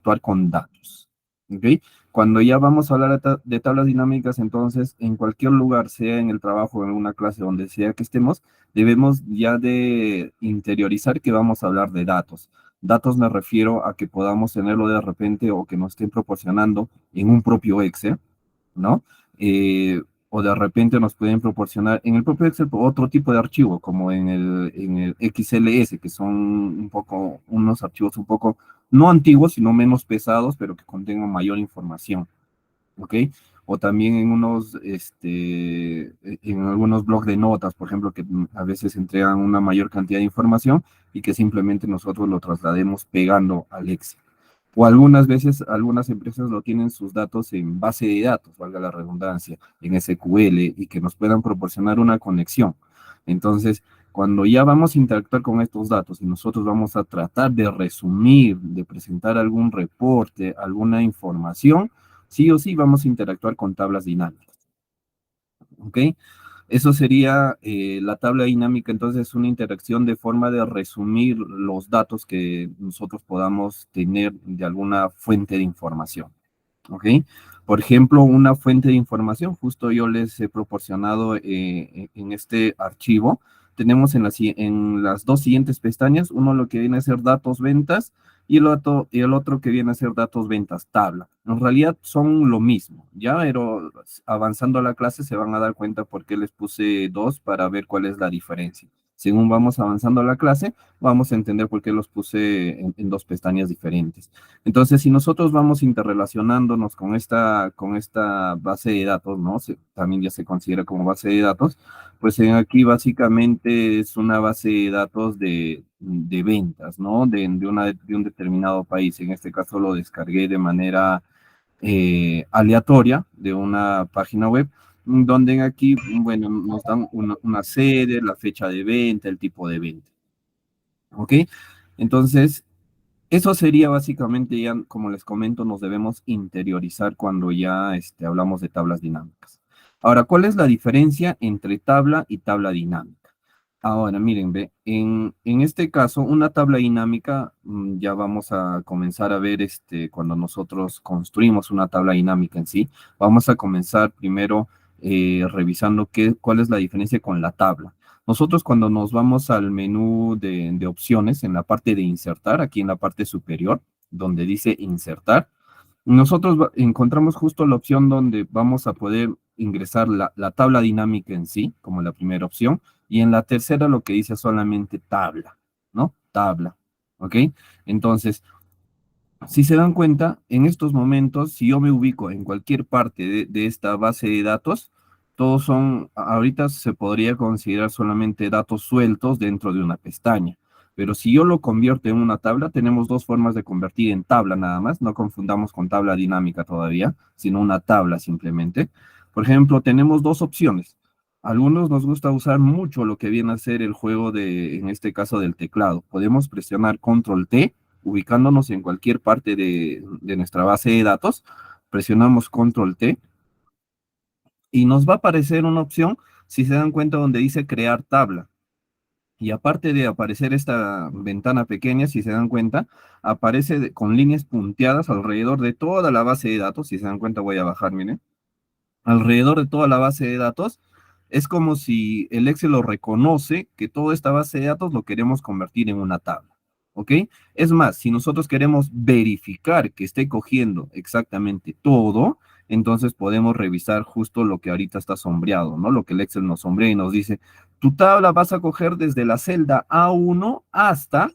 interactuar con datos. ¿Ok? Cuando ya vamos a hablar de tablas dinámicas, entonces, en cualquier lugar, sea en el trabajo, en una clase, donde sea que estemos, debemos ya de interiorizar que vamos a hablar de datos. Datos me refiero a que podamos tenerlo de repente o que nos estén proporcionando en un propio Excel, ¿no? O de repente nos pueden proporcionar en el propio Excel otro tipo de archivo, como en el XLS, que son un poco, unos archivos un poco, no antiguos, sino menos pesados, pero que contengan mayor información, ¿ok? O también en algunos blogs de notas, por ejemplo, que a veces entregan una mayor cantidad de información y que simplemente nosotros lo traslademos pegando al Excel. O algunas veces, algunas empresas lo tienen sus datos en base de datos, valga la redundancia, en SQL, y que nos puedan proporcionar una conexión. Entonces, cuando ya vamos a interactuar con estos datos y nosotros vamos a tratar de resumir, de presentar algún reporte, alguna información, sí o sí vamos a interactuar con tablas dinámicas. ¿Ok? Eso sería la tabla dinámica, entonces una interacción de forma de resumir los datos que nosotros podamos tener de alguna fuente de información. ¿Ok? Por ejemplo, una fuente de información, justo yo les he proporcionado en este archivo, tenemos en las dos siguientes pestañas, uno lo que viene a ser datos ventas y el otro que viene a ser datos ventas tabla. En realidad son lo mismo, ¿ya? Pero avanzando a la clase se van a dar cuenta por qué les puse dos para ver cuál es la diferencia. Según vamos avanzando a la clase, vamos a entender por qué los puse en dos pestañas diferentes. Entonces, si nosotros vamos interrelacionándonos con esta base de datos, ¿no? También ya se considera como base de datos, pues aquí básicamente es una base de datos de ventas, ¿no? De un determinado país. En este caso lo descargué de manera aleatoria de una página web, donde aquí, bueno, nos dan una sede, la fecha de venta, el tipo de venta. ¿Ok? Entonces, eso sería básicamente ya, como les comento, nos debemos interiorizar cuando ya hablamos de tablas dinámicas. Ahora, ¿cuál es la diferencia entre tabla y tabla dinámica? Ahora, miren, ve, en este caso, una tabla dinámica, ya vamos a comenzar a ver cuando nosotros construimos una tabla dinámica en sí, vamos a comenzar primero revisando cuál es la diferencia con la tabla. Nosotros cuando nos vamos al menú de opciones, en la parte de insertar, aquí en la parte superior, donde dice insertar, nosotros encontramos justo la opción donde vamos a poder ingresar la tabla dinámica en sí, como la primera opción, y en la tercera lo que dice solamente tabla, ¿no? Tabla, ¿ok? Entonces, si se dan cuenta, en estos momentos, si yo me ubico en cualquier parte de esta base de datos, todos son, ahorita se podría considerar solamente datos sueltos dentro de una pestaña. Pero si yo lo convierto en una tabla, tenemos dos formas de convertir en tabla nada más. No confundamos con tabla dinámica todavía, sino una tabla simplemente. Por ejemplo, tenemos dos opciones. A algunos nos gusta usar mucho lo que viene a ser el juego en este caso, del teclado. Podemos presionar Control T ubicándonos en cualquier parte de nuestra base de datos, presionamos Control T y nos va a aparecer una opción, si se dan cuenta, donde dice crear tabla. Y aparte de aparecer esta ventana pequeña, si se dan cuenta, aparece con líneas punteadas alrededor de toda la base de datos. Si se dan cuenta, voy a bajar, miren. Alrededor de toda la base de datos, es como si el Excel lo reconoce que toda esta base de datos lo queremos convertir en una tabla. ¿Ok? Es más, si nosotros queremos verificar que esté cogiendo exactamente todo, entonces podemos revisar justo lo que ahorita está sombreado, ¿no? Lo que el Excel nos sombrea y nos dice, tu tabla vas a coger desde la celda A1 ¿hasta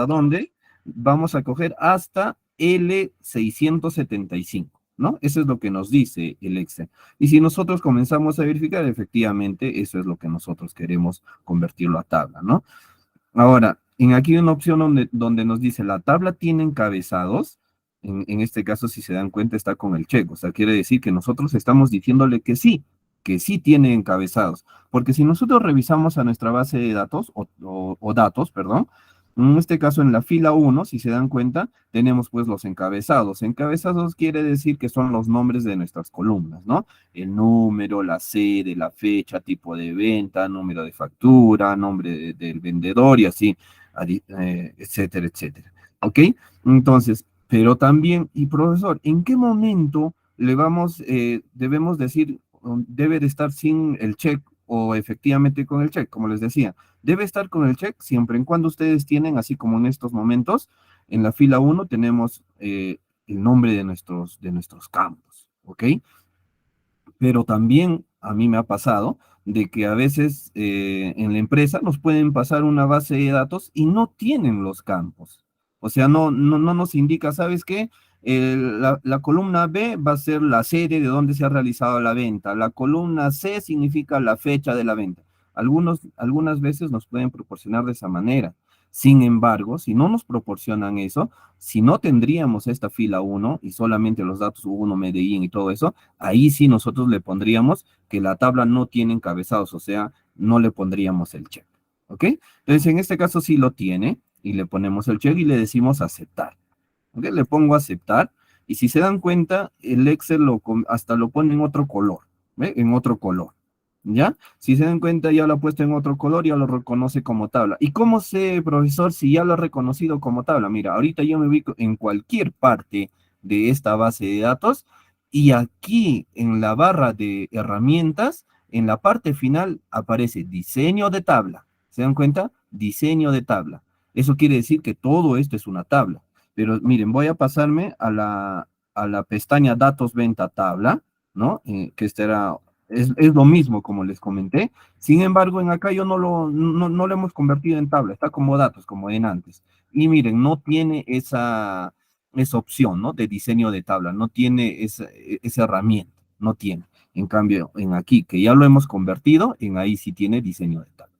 dónde? Vamos a coger hasta L675. ¿No? Eso es lo que nos dice el Excel. Y si nosotros comenzamos a verificar, efectivamente, eso es lo que nosotros queremos convertirlo a tabla, ¿no? Ahora, aquí hay una opción donde nos dice la tabla tiene encabezados. En este caso, si se dan cuenta, está con el check. O sea, quiere decir que nosotros estamos diciéndole que sí tiene encabezados. Porque si nosotros revisamos a nuestra base de datos, o datos, perdón, en este caso en la fila 1, si se dan cuenta, tenemos pues los encabezados. Encabezados quiere decir que son los nombres de nuestras columnas, ¿no? El número, la sede, la fecha, tipo de venta, número de factura, nombre del vendedor y así, etcétera, etcétera. ¿Ok? Entonces, Pero también, y profesor, ¿en qué momento debemos decir, debe de estar sin el check o efectivamente con el check? Como les decía, debe estar con el check siempre en cuando ustedes tienen, así como en estos momentos, en la fila uno tenemos el nombre de nuestros campos, ¿ok? Pero también a mí me ha pasado de que a veces en la empresa nos pueden pasar una base de datos y no tienen los campos. O sea, no nos indica, ¿sabes qué? La columna B va a ser la serie de donde se ha realizado la venta. La columna C significa la fecha de la venta. Algunas veces nos pueden proporcionar de esa manera. Sin embargo, si no nos proporcionan eso, si no tendríamos esta fila uno y solamente los datos uno Medellín y todo eso, ahí sí nosotros le pondríamos que la tabla no tiene encabezados, o sea, no le pondríamos el check. ¿Ok? Entonces, en este caso sí lo tiene y le ponemos el check y le decimos aceptar. ¿Ok? Le pongo aceptar y si se dan cuenta, el Excel hasta lo pone en otro color, ¿ve? En otro color. ¿Ya? Si se dan cuenta, ya lo ha puesto en otro color, ya lo reconoce como tabla. ¿Y cómo sé, profesor, si ya lo ha reconocido como tabla? Mira, ahorita yo me ubico en cualquier parte de esta base de datos y aquí en la barra de herramientas, en la parte final aparece diseño de tabla. ¿Se dan cuenta? Diseño de tabla. Eso quiere decir que todo esto es una tabla. Pero miren, voy a pasarme a la pestaña datos venta tabla, ¿no? Que esta era es lo mismo, como les comenté. Sin embargo, en acá yo no lo hemos convertido en tabla, está como datos, como en antes. Y miren, no tiene esa opción, ¿no? De diseño de tabla, no tiene esa herramienta, no tiene. En cambio, en aquí, que ya lo hemos convertido, en ahí sí tiene diseño de tabla.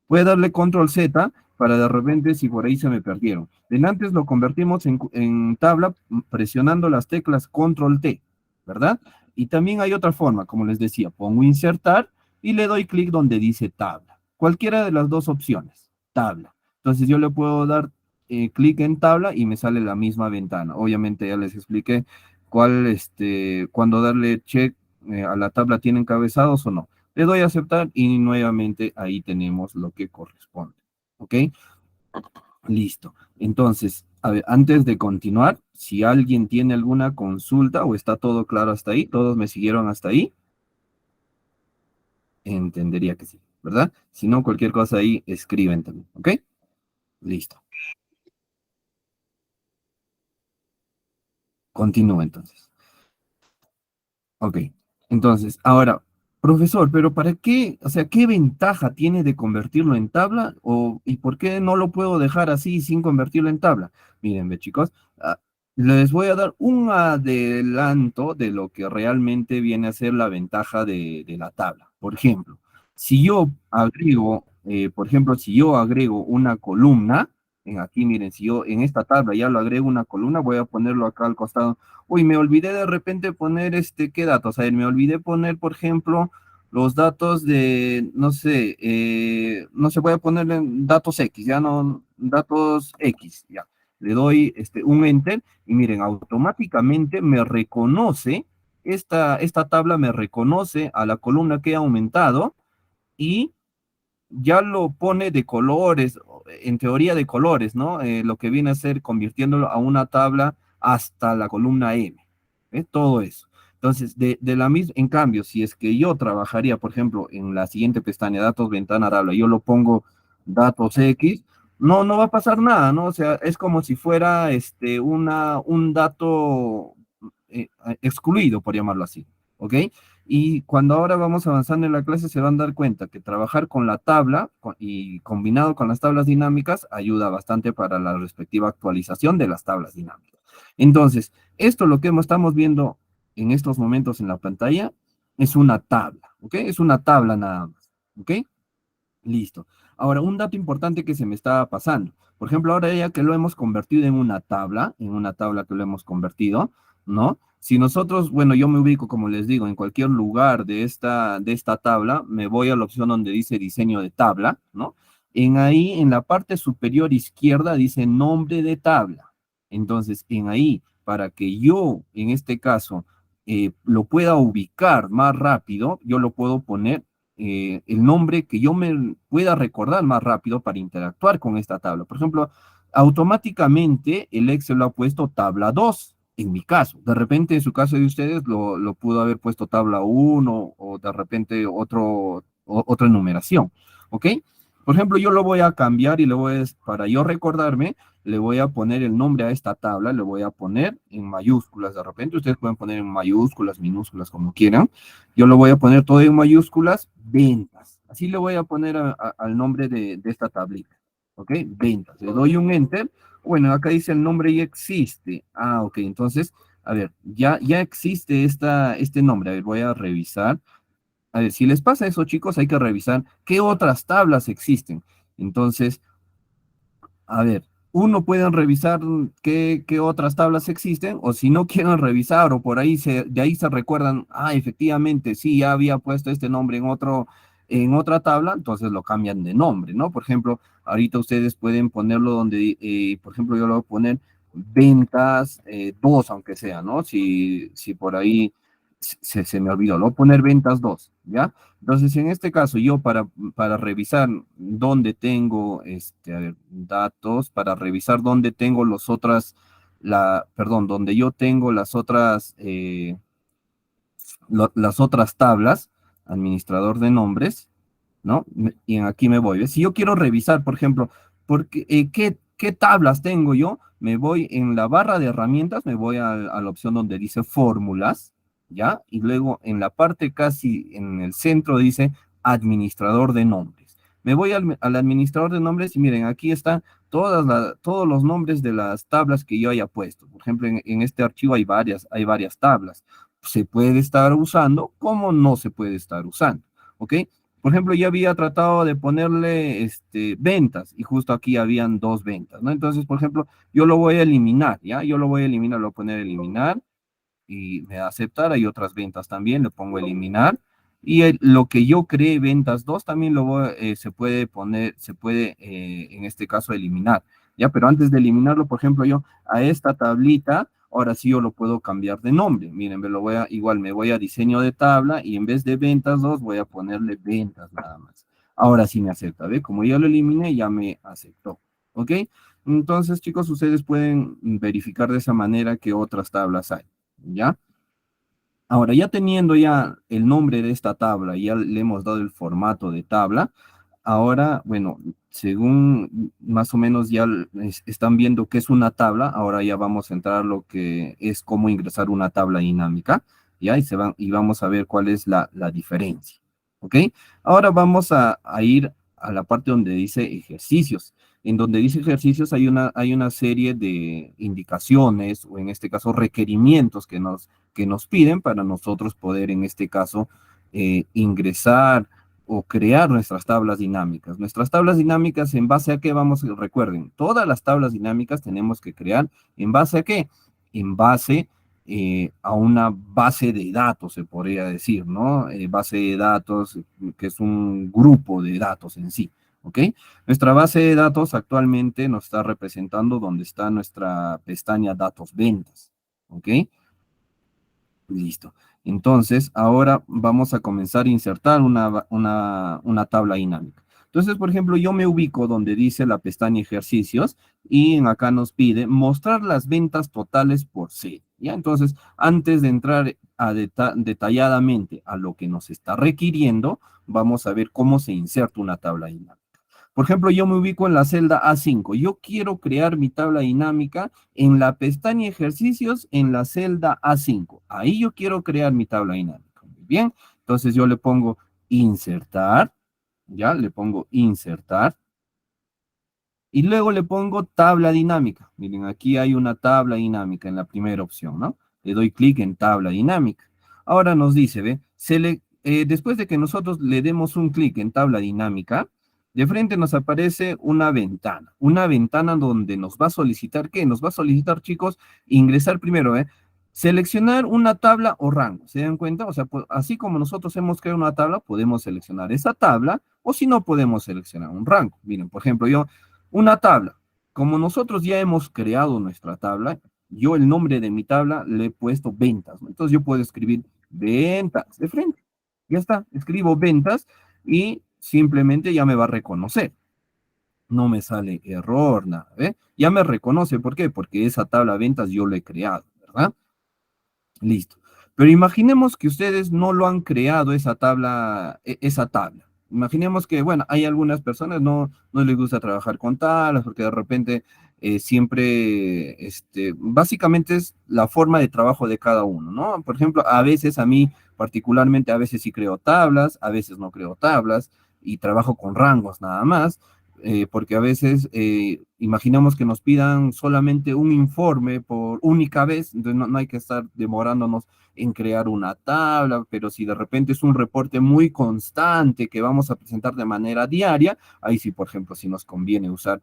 Voy a darle control Z para de repente si por ahí se me perdieron. En antes lo convertimos en tabla presionando las teclas control T, ¿verdad? Y también hay otra forma, como les decía, pongo insertar y le doy clic donde dice tabla. Cualquiera de las dos opciones, tabla. Entonces yo le puedo dar clic en tabla y me sale la misma ventana. Obviamente ya les expliqué cuando darle check a la tabla tiene encabezados o no. Le doy a aceptar y nuevamente ahí tenemos lo que corresponde. ¿Ok? Listo. Entonces, a ver, antes de continuar, si alguien tiene alguna consulta o está todo claro hasta ahí, todos me siguieron hasta ahí, entendería que sí, ¿verdad? Si no, cualquier cosa ahí, escriben también. ¿Ok? Listo. Continúo entonces. Ok, entonces, ahora, profesor, pero ¿para qué? O sea, ¿qué ventaja tiene de convertirlo en tabla? ¿Y por qué no lo puedo dejar así sin convertirlo en tabla? Miren, ve chicos, les voy a dar un adelanto de lo que realmente viene a ser la ventaja de la tabla. Por ejemplo, si yo agrego una columna, aquí miren, si yo en esta tabla ya lo agrego una columna, voy a ponerlo acá al costado. Uy, me olvidé de repente poner ¿qué datos? A ver, me olvidé poner, por ejemplo, los datos de, no se puede poner datos X, ya no, datos X, ya. Le doy un enter y miren, automáticamente me reconoce, esta tabla me reconoce a la columna que he aumentado y ya lo pone de colores, en teoría de colores, ¿no? Lo que viene a ser convirtiéndolo a una tabla hasta la columna M, todo eso. Entonces, en cambio, si es que yo trabajaría, por ejemplo, en la siguiente pestaña, datos, ventana, tabla, yo lo pongo datos X, no va a pasar nada, ¿no? O sea, es como si fuera un dato excluido, por llamarlo así, ¿ok? Y cuando ahora vamos avanzando en la clase se van a dar cuenta que trabajar con la tabla y combinado con las tablas dinámicas ayuda bastante para la respectiva actualización de las tablas dinámicas. Entonces, esto lo que estamos viendo en estos momentos en la pantalla es una tabla, ¿ok? Es una tabla nada más, ¿ok? Listo. Ahora, un dato importante que se me estaba pasando. Por ejemplo, ahora ya que lo hemos convertido en una tabla que lo hemos convertido, ¿no? Si nosotros, bueno, yo me ubico, como les digo, en cualquier lugar de esta tabla, me voy a la opción donde dice diseño de tabla, ¿no? Ahí, en la parte superior izquierda, dice nombre de tabla. Entonces, en ahí, para que yo, en este caso, lo pueda ubicar más rápido, yo lo puedo poner el nombre que yo me pueda recordar más rápido para interactuar con esta tabla. Por ejemplo, automáticamente el Excel lo ha puesto tabla 2 en mi caso. De repente, en su caso de ustedes, lo pudo haber puesto tabla uno o de repente otra numeración, ¿ok? Por ejemplo, yo lo voy a cambiar y para yo recordarme, le voy a poner el nombre a esta tabla, le voy a poner en mayúsculas. De repente ustedes pueden poner en mayúsculas, minúsculas, como quieran. Yo lo voy a poner todo en mayúsculas, ventas. Así le voy a poner al nombre de esta tablita. ¿Ok? Ventas. Le doy un enter. Bueno, acá dice el nombre ya existe. Ah, ok. Entonces, a ver, ya existe este nombre. A ver, voy a revisar. A ver, si les pasa eso, chicos, hay que revisar qué otras tablas existen. Entonces, a ver, uno pueden revisar qué otras tablas existen, o si no quieren revisar, o por ahí de ahí se recuerdan, ah, efectivamente, sí, ya había puesto este nombre en otra tabla, entonces lo cambian de nombre, ¿no? Por ejemplo, ahorita ustedes pueden ponerlo donde, por ejemplo, yo lo voy a poner ventas 2, aunque sea, ¿no? Si por ahí se me olvidó, lo voy a poner ventas 2, ¿ya? Entonces, en este caso, yo para revisar dónde tengo, a ver, datos, para revisar dónde tengo perdón, donde yo tengo las otras tablas, administrador de nombres, ¿no? Y aquí me voy. ¿Ves? Si yo quiero revisar, por ejemplo, ¿qué tablas tengo yo? Me voy en la barra de herramientas, me voy a la opción donde dice fórmulas, ¿ya? Y luego en la parte casi en el centro dice administrador de nombres. Me voy al administrador de nombres y miren, aquí están todos los nombres de las tablas que yo haya puesto. Por ejemplo, en este archivo hay varias tablas. Se puede estar usando como no se puede estar usando, ¿ok? Por ejemplo, yo había tratado de ponerle ventas y justo aquí habían dos ventas, ¿no? Entonces, por ejemplo, yo lo voy a eliminar, ¿ya? Yo lo voy a eliminar, lo voy a poner eliminar y me da aceptar. Hay otras ventas también, le pongo eliminar. Y lo que yo creé, ventas 2 también se puede poner, en este caso eliminar, ¿ya? Pero antes de eliminarlo, por ejemplo, yo a esta tablita, ahora sí yo lo puedo cambiar de nombre. Miren, igual me voy a diseño de tabla y en vez de ventas 2 voy a ponerle ventas nada más. Ahora sí me acepta, ¿ve? Como ya lo eliminé, ya me aceptó, ¿ok? Entonces, chicos, ustedes pueden verificar de esa manera que otras tablas hay. ¿Ya? Ahora, ya teniendo ya el nombre de esta tabla, ya le hemos dado el formato de tabla, ahora, bueno, según más o menos ya están viendo qué es una tabla, ahora ya vamos a entrar a lo que es cómo ingresar una tabla dinámica, ¿ya? Y vamos a ver cuál es la diferencia, ¿ok? Ahora vamos a ir a la parte donde dice ejercicios. En donde dice ejercicios hay una serie de indicaciones, o en este caso requerimientos que nos piden para nosotros poder, en este caso, ingresar o crear nuestras tablas dinámicas. Nuestras tablas dinámicas, ¿en base a qué vamos? Recuerden, todas las tablas dinámicas tenemos que crear, ¿en base a qué? En base a una base de datos, se podría decir, ¿no? Base de datos, que es un grupo de datos en sí, ¿ok? Nuestra base de datos actualmente nos está representando donde está nuestra pestaña datos ventas, ¿ok? Listo. Entonces, ahora vamos a comenzar a insertar una tabla dinámica. Entonces, por ejemplo, yo me ubico donde dice la pestaña ejercicios y acá nos pide mostrar las ventas totales por serie. ¿Ya? Entonces, antes de entrar detalladamente a lo que nos está requiriendo, vamos a ver cómo se inserta una tabla dinámica. Por ejemplo, yo me ubico en la celda A5. Yo quiero crear mi tabla dinámica en la pestaña ejercicios en la celda A5. Ahí yo quiero crear mi tabla dinámica. Muy bien. Entonces yo le pongo insertar. Ya, le pongo insertar. Y luego le pongo tabla dinámica. Miren, aquí hay una tabla dinámica en la primera opción, ¿no? Le doy clic en tabla dinámica. Ahora nos dice, ¿ve? Después de que nosotros le demos un clic en tabla dinámica, de frente nos aparece una ventana donde nos va a solicitar, ¿qué? Nos va a solicitar, chicos, ingresar primero, ¿eh? Seleccionar una tabla o rango, ¿se dan cuenta? O sea, pues, así como nosotros hemos creado una tabla, podemos seleccionar esa tabla, o si no, podemos seleccionar un rango. Miren, por ejemplo, una tabla. Como nosotros ya hemos creado nuestra tabla, yo el nombre de mi tabla le he puesto ventas, ¿no? Entonces yo puedo escribir ventas de frente. Ya está, escribo ventas y simplemente ya me va a reconocer. no me sale error, nada, ¿ve? Ya me reconoce, ¿por qué? Porque esa tabla de ventas yo la he creado, ¿verdad? Listo. Pero imaginemos que ustedes no lo han creado esa tabla. Imaginemos que, bueno, hay algunas personas no les gusta trabajar con tablas porque de repente siempre, básicamente es la forma de trabajo de cada uno, ¿no? Por ejemplo, a veces a mí particularmente, a veces sí creo tablas, a veces no creo tablas y trabajo con rangos nada más, porque a veces imaginamos que nos pidan solamente un informe por única vez, entonces no hay que estar demorándonos en crear una tabla, pero si de repente es un reporte muy constante que vamos a presentar de manera diaria, ahí sí, por ejemplo, si nos conviene usar,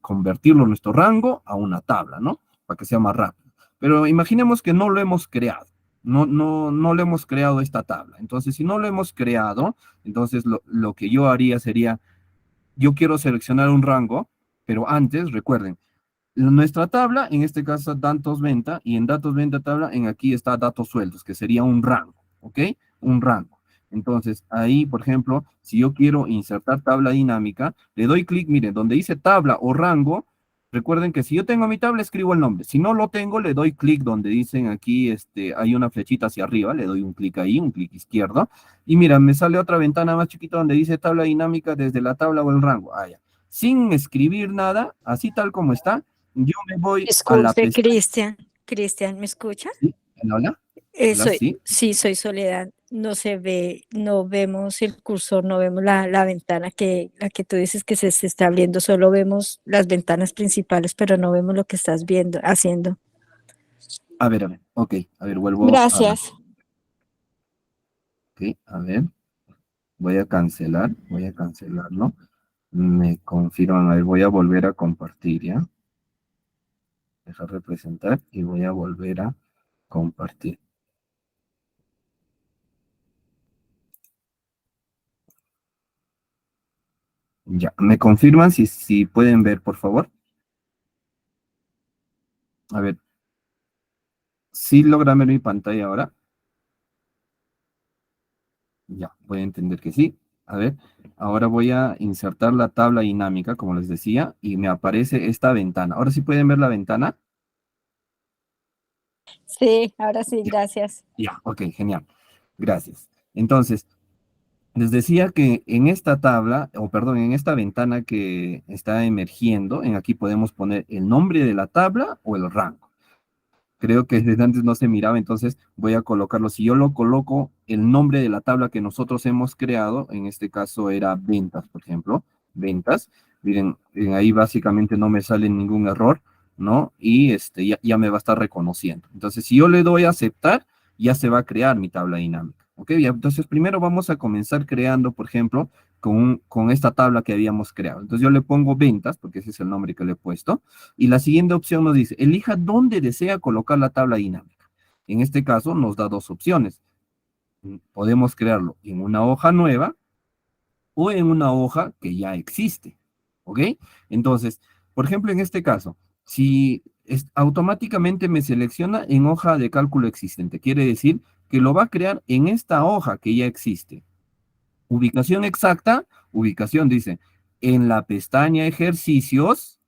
convertirlo nuestro rango a una tabla, ¿no? Para que sea más rápido. Pero imaginemos que no lo hemos creado. No le hemos creado esta tabla. Entonces, si no lo hemos creado, entonces lo que yo haría sería, yo quiero seleccionar un rango, pero antes, recuerden, nuestra tabla, en este caso, datos venta, y en datos venta tabla, en aquí está datos sueldos, que sería un rango, ¿ok? Un rango. Entonces, ahí, por ejemplo, si yo quiero insertar tabla dinámica, le doy clic, miren, donde dice tabla o rango, recuerden que si yo tengo mi tabla, escribo el nombre. Si no lo tengo, le doy clic donde dicen aquí, hay una flechita hacia arriba, le doy un clic ahí, un clic izquierdo, y mira, me sale otra ventana más chiquita donde dice tabla dinámica desde la tabla o el rango. Ah, ya. Sin escribir nada, así tal como está, yo me voy a la Disculpe, pestaña. Cristian. Cristian, ¿me escucha? ¿Sí? Hola, hola, Soy, sí. sí, soy Soledad. No se ve, no vemos el cursor, no vemos la ventana la que tú dices que se está abriendo, solo vemos las ventanas principales, pero no vemos lo que estás viendo, haciendo. A ver, ok, a ver, vuelvo a dar. Gracias. Ok, a ver, voy a cancelarlo. Me confirman, a ver, voy a volver a compartir, ¿ya? Dejar representar y voy a volver a compartir. Ya, ¿me confirman si pueden ver, por favor? A ver, ¿sí logran ver mi pantalla ahora? Ya, voy a entender que sí. A ver, ahora voy a insertar la tabla dinámica, como les decía, y me aparece esta ventana. Ahora sí pueden ver la ventana. Sí, ahora sí, Ya, gracias. ya, ok, genial. Gracias. Entonces, les decía que en esta tabla, o perdón, en esta ventana que está emergiendo, en aquí podemos poner el nombre de la tabla o el rango. Creo que desde antes no se miraba, entonces voy a colocarlo. Si yo lo coloco el nombre de la tabla que nosotros hemos creado, en este caso era ventas, por ejemplo, ventas. Miren, ahí básicamente no me sale ningún error, ¿no? Y ya me va a estar reconociendo. Entonces, si yo le doy a aceptar, ya se va a crear mi tabla dinámica. ¿Ok? Entonces, primero vamos a comenzar creando, por ejemplo, con esta tabla que habíamos creado. Entonces, yo le pongo ventas, porque ese es el nombre que le he puesto. Y la siguiente opción nos dice, elija dónde desea colocar la tabla dinámica. En este caso nos da dos opciones. Podemos crearlo en una hoja nueva o en una hoja que ya existe. ¿Ok? Entonces, por ejemplo, en este caso, si automáticamente me selecciona en hoja de cálculo existente, quiere decir que lo va a crear en esta hoja que ya existe. Ubicación exacta, ubicación dice, en la pestaña ejercicios,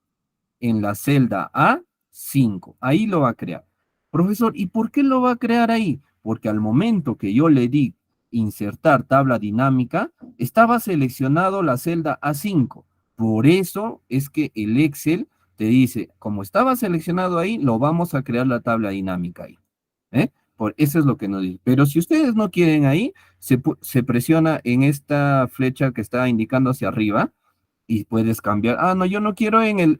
en la celda A5. Ahí lo va a crear. Profesor, ¿y por qué lo va a crear ahí? Porque al momento que yo le di insertar tabla dinámica, estaba seleccionado la celda A5. Por eso es que el Excel te dice, como estaba seleccionado ahí, lo vamos a crear la tabla dinámica ahí. ¿Eh? Eso es lo que nos dice. Pero si ustedes no quieren ahí, se presiona en esta flecha que está indicando hacia arriba y puedes cambiar. Ah, no, yo no quiero en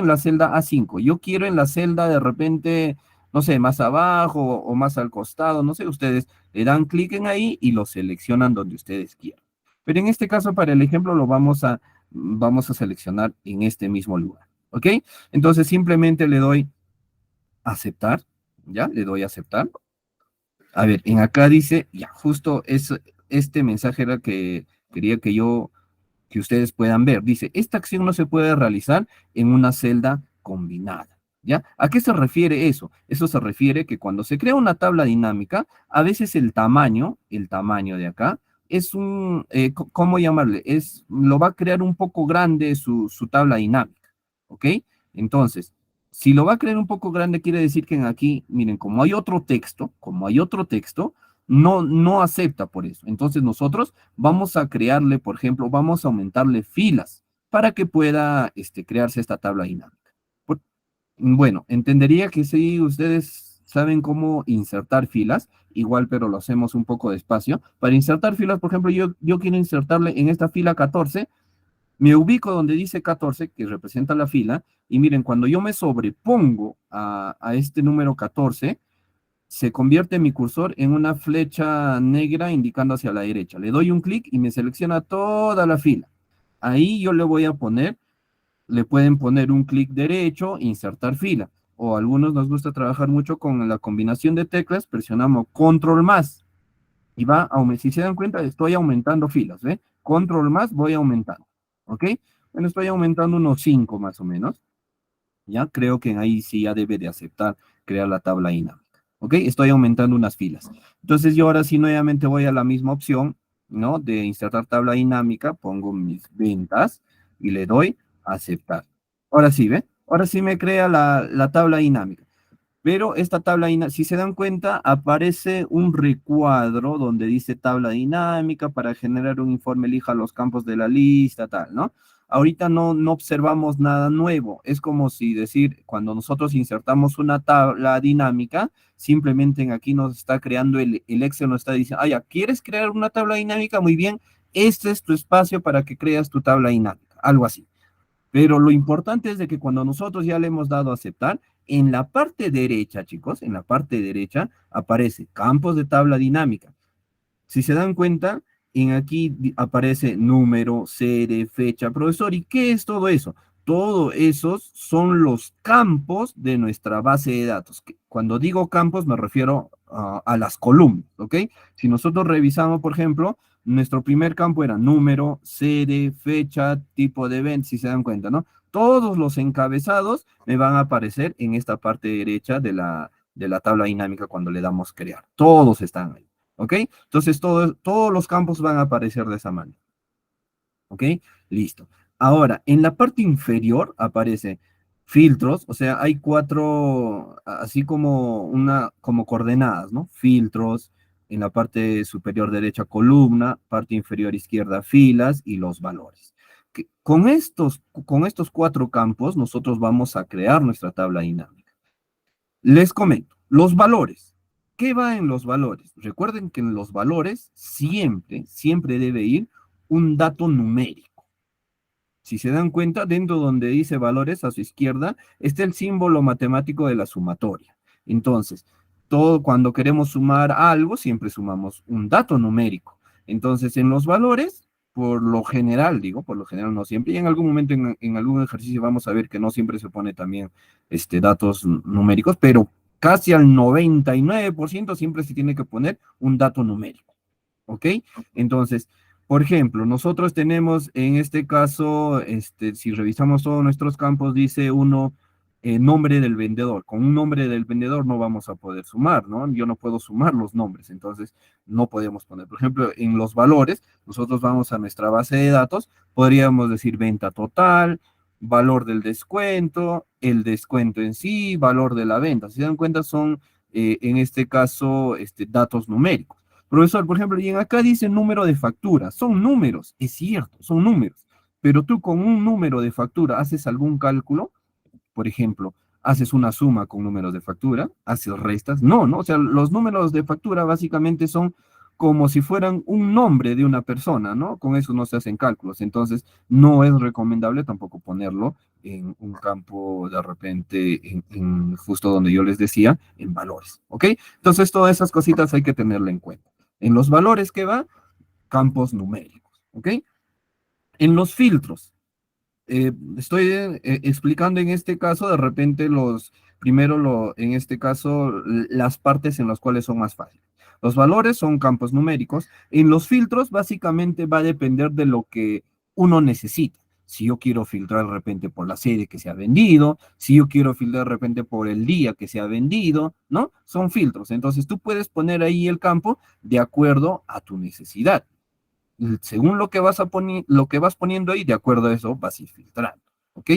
la celda A5, yo quiero en la celda de repente, no sé, más abajo o más al costado, no sé, ustedes le dan clic en ahí y lo seleccionan donde ustedes quieran. Pero en este caso, para el ejemplo, vamos a seleccionar en este mismo lugar, ¿ok? Entonces simplemente le doy aceptar, ¿ya? Le doy aceptar. A ver, en acá dice, ya, justo este mensaje era que quería que ustedes puedan ver. Dice, esta acción no se puede realizar en una celda combinada. ¿Ya? ¿A qué se refiere eso? Eso se refiere que cuando se crea una tabla dinámica, a veces el tamaño de acá, es ¿cómo llamarle? Lo va a crear un poco grande su tabla dinámica, ¿ok? Entonces, si lo va a crear un poco grande, quiere decir que en aquí, miren, como hay otro texto, no acepta por eso. Entonces nosotros vamos a crearle, por ejemplo, vamos a aumentarle filas para que pueda crearse esta tabla dinámica. Por- bueno, entendería que si ustedes saben cómo insertar filas, igual, pero lo hacemos un poco despacio. Para insertar filas, por ejemplo, yo quiero insertarle en esta fila 14, me ubico donde dice 14, que representa la fila, y miren, cuando yo me sobrepongo a este número 14, se convierte mi cursor en una flecha negra indicando hacia la derecha. Le doy un clic y me selecciona toda la fila. Ahí yo le voy a poner, le pueden poner un clic derecho, insertar fila. O a algunos nos gusta trabajar mucho con la combinación de teclas, presionamos control más y si se dan cuenta, estoy aumentando filas, ¿ve? Control más, voy aumentando, ¿ok? Bueno, estoy aumentando unos 5 más o menos. Ya creo que ahí sí ya debe de aceptar crear la tabla dinámica. ¿Ok? Estoy aumentando unas filas. Entonces yo ahora sí nuevamente voy a la misma opción, ¿no? De insertar tabla dinámica, pongo mis ventas y le doy aceptar. Ahora sí, ¿ve? Ahora sí me crea la tabla dinámica. Pero esta tabla, si se dan cuenta, aparece un recuadro donde dice tabla dinámica para generar un informe, elija los campos de la lista, tal, ¿no? Ahorita no observamos nada nuevo. Es como si decir, cuando nosotros insertamos una tabla dinámica, simplemente en aquí nos está creando el Excel, nos está diciendo, ah, ya, ¿quieres crear una tabla dinámica? Muy bien, este es tu espacio para que creas tu tabla dinámica, algo así. Pero lo importante es de que cuando nosotros ya le hemos dado a aceptar, en la parte derecha, chicos, en la parte derecha aparece campos de tabla dinámica. Si se dan cuenta, en aquí aparece número, serie, fecha, profesor. ¿Y qué es todo eso? Todos esos son los campos de nuestra base de datos. Cuando digo campos me refiero a las columnas, ¿ok? Si nosotros revisamos, por ejemplo, nuestro primer campo era número, serie, fecha, tipo de evento, si se dan cuenta, ¿no? Todos los encabezados me van a aparecer en esta parte derecha de la tabla dinámica cuando le damos crear. Todos están ahí. ¿Ok? Entonces todos los campos van a aparecer de esa manera. ¿Ok? Listo. Ahora, en la parte inferior aparece filtros, o sea, hay cuatro, así como coordenadas, ¿no? Filtros, en la parte superior derecha columna, parte inferior izquierda filas y los valores. Con estos cuatro campos nosotros vamos a crear nuestra tabla dinámica. Les comento, los valores. ¿Qué va en los valores? Recuerden que en los valores siempre debe ir un dato numérico. Si se dan cuenta, dentro donde dice valores a su izquierda, está el símbolo matemático de la sumatoria. Entonces, cuando queremos sumar algo, siempre sumamos un dato numérico. Entonces, en los valores, por lo general, por lo general no siempre, y en algún momento en algún ejercicio vamos a ver que no siempre se pone también datos numéricos, pero casi al 99% siempre se tiene que poner un dato numérico. ¿Ok? Entonces, por ejemplo, nosotros tenemos en este caso, si revisamos todos nuestros campos, dice uno, nombre del vendedor. Con un nombre del vendedor no vamos a poder sumar, ¿no? Yo no puedo sumar los nombres, entonces no podemos poner. Por ejemplo, en los valores, nosotros vamos a nuestra base de datos, podríamos decir venta total, valor del descuento, el descuento en sí, valor de la venta. Si se dan cuenta, son, en este caso, datos numéricos. Profesor, por ejemplo, y en acá dice número de factura. Son números, es cierto, son números. Pero tú con un número de factura haces algún cálculo, por ejemplo, haces una suma con números de factura, haces restas. No, no, o sea, los números de factura básicamente son como si fueran un nombre de una persona, ¿no? Con eso no se hacen cálculos. Entonces, no es recomendable tampoco ponerlo en un campo de repente, justo donde yo les decía, en valores, ¿ok? Entonces, todas esas cositas hay que tenerlo en cuenta. En los valores que va, campos numéricos, ¿ok? En los filtros, estoy explicando en este caso, de repente en este caso, las partes en las cuales son más fáciles. Los valores son campos numéricos. En los filtros, básicamente va a depender de lo que uno necesita. Si yo quiero filtrar de repente por la serie que se ha vendido, si yo quiero filtrar de repente por el día que se ha vendido, ¿no? Son filtros. Entonces tú puedes poner ahí el campo de acuerdo a tu necesidad. según lo que vas poniendo ahí, de acuerdo a eso, vas a ir filtrando, ¿ok?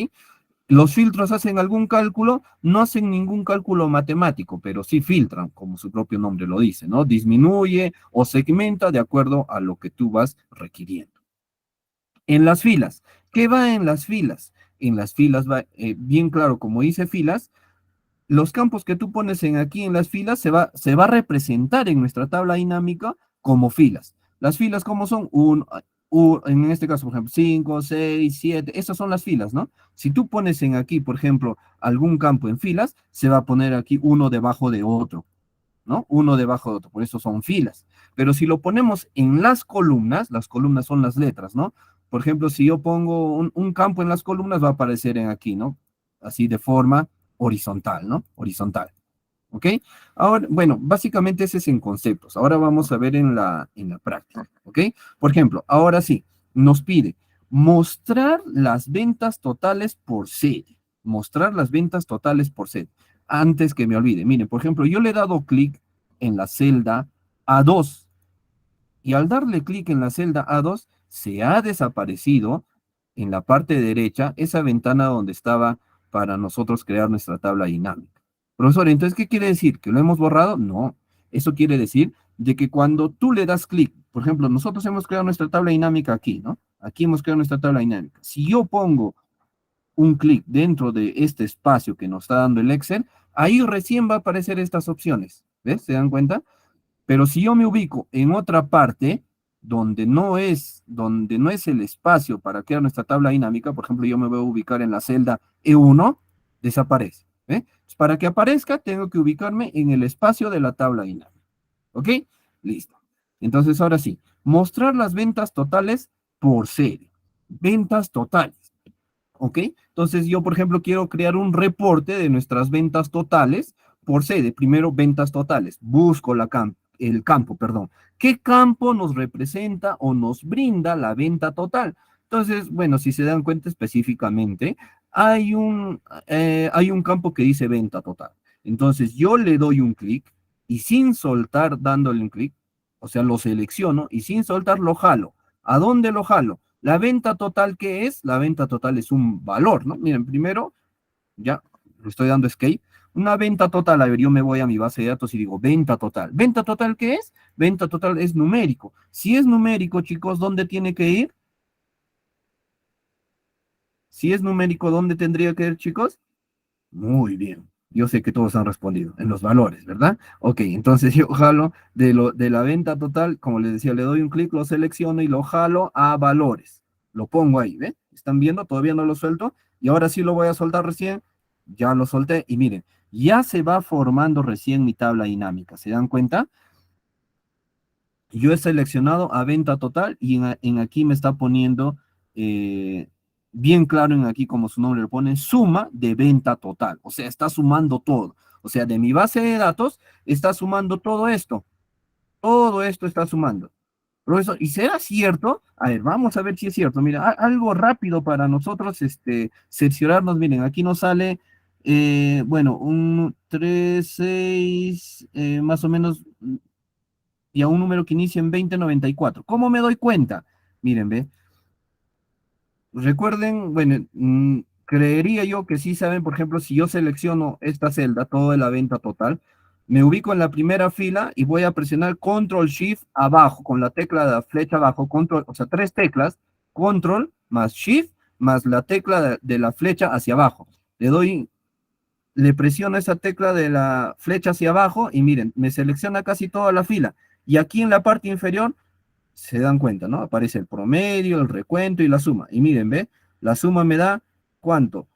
Los filtros hacen algún cálculo, no hacen ningún cálculo matemático, pero sí filtran, como su propio nombre lo dice, ¿no? Disminuye o segmenta de acuerdo a lo que tú vas requiriendo. En las filas, ¿qué va en las filas? En las filas va, bien claro, como dice filas, los campos que tú pones aquí en las filas se va a representar en nuestra tabla dinámica como filas. Las filas, ¿cómo son? En este caso, por ejemplo, 5, 6, 7, esas son las filas, ¿no? Si tú pones aquí, por ejemplo, algún campo en filas, se va a poner aquí uno debajo de otro, ¿no? Uno debajo de otro, por eso son filas. Pero si lo ponemos en las columnas son las letras, ¿no? Por ejemplo, si yo pongo un campo en las columnas, va a aparecer aquí, ¿no? Así de forma horizontal, ¿no? Horizontal. ¿Ok? Ahora, bueno, básicamente ese es en conceptos. Ahora vamos a ver en la práctica. ¿Ok? Por ejemplo, ahora sí, nos pide mostrar las ventas totales por sede. Mostrar las ventas totales por sede. Antes que me olvide, miren, por ejemplo, yo le he dado clic en la celda A2 y al darle clic en la celda A2 se ha desaparecido en la parte derecha esa ventana donde estaba para nosotros crear nuestra tabla dinámica. Profesor, entonces, ¿qué quiere decir? ¿Que lo hemos borrado? No, eso quiere decir de que cuando tú le das clic, por ejemplo, nosotros hemos creado nuestra tabla dinámica aquí, ¿no? Aquí hemos creado nuestra tabla dinámica. Si yo pongo un clic dentro de este espacio que nos está dando el Excel, ahí recién va a aparecer estas opciones. ¿Ves? ¿Se dan cuenta? Pero si yo me ubico en otra parte donde no es el espacio para crear nuestra tabla dinámica, por ejemplo, yo me voy a ubicar en la celda E1, desaparece. ¿Eh? Para que aparezca, tengo que ubicarme en el espacio de la tabla dinámica. ¿Ok? Listo. Entonces, ahora sí, mostrar las ventas totales por serie. Ventas totales. ¿Ok? Entonces yo, por ejemplo, quiero crear un reporte de nuestras ventas totales por sede. Primero, ventas totales. Busco el campo, perdón. ¿Qué campo nos representa o nos brinda la venta total? Entonces, bueno, si se dan cuenta específicamente, hay un campo que dice venta total. Entonces yo le doy un clic y sin soltar dándole un clic, o sea, lo selecciono y sin soltar lo jalo. ¿A dónde lo jalo? La venta total, ¿qué es? La venta total es un valor, ¿no? Miren, primero, ya le estoy dando escape. Una venta total, a ver, yo me voy a mi base de datos y digo venta total. ¿Venta total qué es? Venta total es numérico. Si es numérico, chicos, ¿dónde tiene que ir? Si es numérico, ¿dónde tendría que ir, chicos? Muy bien. Yo sé que todos han respondido en los valores, ¿verdad? Ok, entonces yo jalo de la venta total, como les decía, le doy un clic, lo selecciono y lo jalo a valores. Lo pongo ahí, ¿ven? ¿Están viendo? Todavía no lo suelto. Y ahora sí lo voy a soltar recién. Ya lo solté y miren, ya se va formando recién mi tabla dinámica. ¿Se dan cuenta? Yo he seleccionado a venta total y en aquí me está poniendo eh, bien claro en aquí como su nombre lo pone, suma de venta total. O sea, está sumando todo. O sea, de mi base de datos está sumando todo esto. Todo esto está sumando. Profesor, ¿y será cierto? A ver, vamos a ver si es cierto. Mira, algo rápido para nosotros cerciorarnos. Miren, aquí nos sale, bueno, un 3 6 más o menos y a un número que inicia en 2094. ¿Cómo me doy cuenta? Miren, ve. Recuerden, bueno, creería yo que sí saben, por ejemplo, si yo selecciono esta celda, todo de la venta total, me ubico en la primera fila y voy a presionar Control Shift abajo, con la tecla de la flecha abajo, Control, o sea, tres teclas, Control más Shift más la tecla de la flecha hacia abajo. Le presiono esa tecla de la flecha hacia abajo y miren, me selecciona casi toda la fila. Y aquí en la parte inferior se dan cuenta, ¿no? Aparece el promedio, el recuento y la suma. Y miren, ¿ve? La suma me da, ¿cuánto?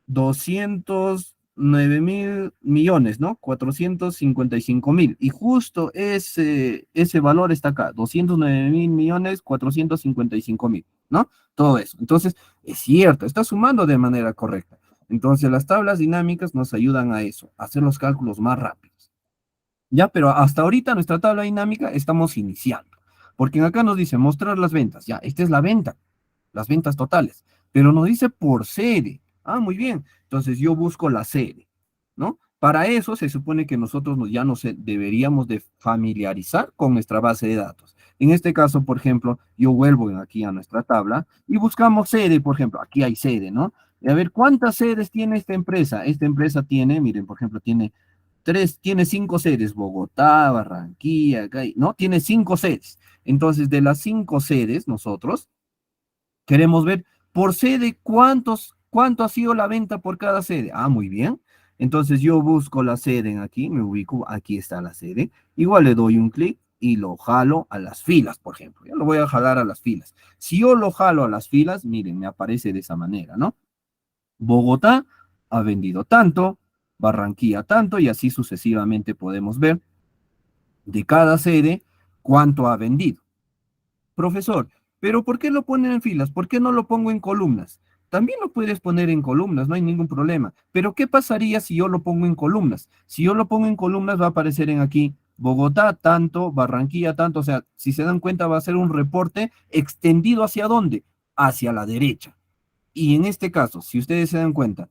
209.000 millones, ¿no? 455.000. Y justo ese valor está acá, 209.000 millones, 455.000, ¿no? Todo eso. Entonces, es cierto, está sumando de manera correcta. Entonces, las tablas dinámicas nos ayudan a eso, a hacer los cálculos más rápidos. Ya, pero hasta ahorita nuestra tabla dinámica estamos iniciando, porque acá nos dice mostrar las ventas, ya, esta es la venta, las ventas totales, pero nos dice por sede. Ah, muy bien, entonces yo busco la sede, ¿no? Para eso se supone que nosotros ya nos deberíamos de familiarizar con nuestra base de datos. En este caso, por ejemplo, yo vuelvo aquí a nuestra tabla y buscamos sede, por ejemplo, aquí hay sede, ¿no? Y a ver, ¿cuántas sedes tiene esta empresa? Esta empresa tiene, miren, por ejemplo, tiene 5 sedes, Bogotá, Barranquilla, ¿no? Tiene 5 sedes. Entonces, de las 5 sedes, nosotros queremos ver por sede cuánto ha sido la venta por cada sede. Ah, muy bien. Entonces yo busco la sede aquí, me ubico, aquí está la sede. Igual le doy un clic y lo jalo a las filas, por ejemplo. Ya lo voy a jalar a las filas. Si yo lo jalo a las filas, miren, me aparece de esa manera, ¿no? Bogotá ha vendido tanto, Barranquilla tanto, y así sucesivamente podemos ver de cada sede cuánto ha vendido. Profesor, pero ¿por qué lo ponen en filas? ¿Por qué no lo pongo en columnas? También lo puedes poner en columnas, no hay ningún problema. Pero ¿qué pasaría si yo lo pongo en columnas? Si yo lo pongo en columnas va a aparecer en aquí Bogotá tanto, Barranquilla tanto, o sea, si se dan cuenta va a ser un reporte extendido ¿hacia dónde? Hacia la derecha. Y en este caso, si ustedes se dan cuenta,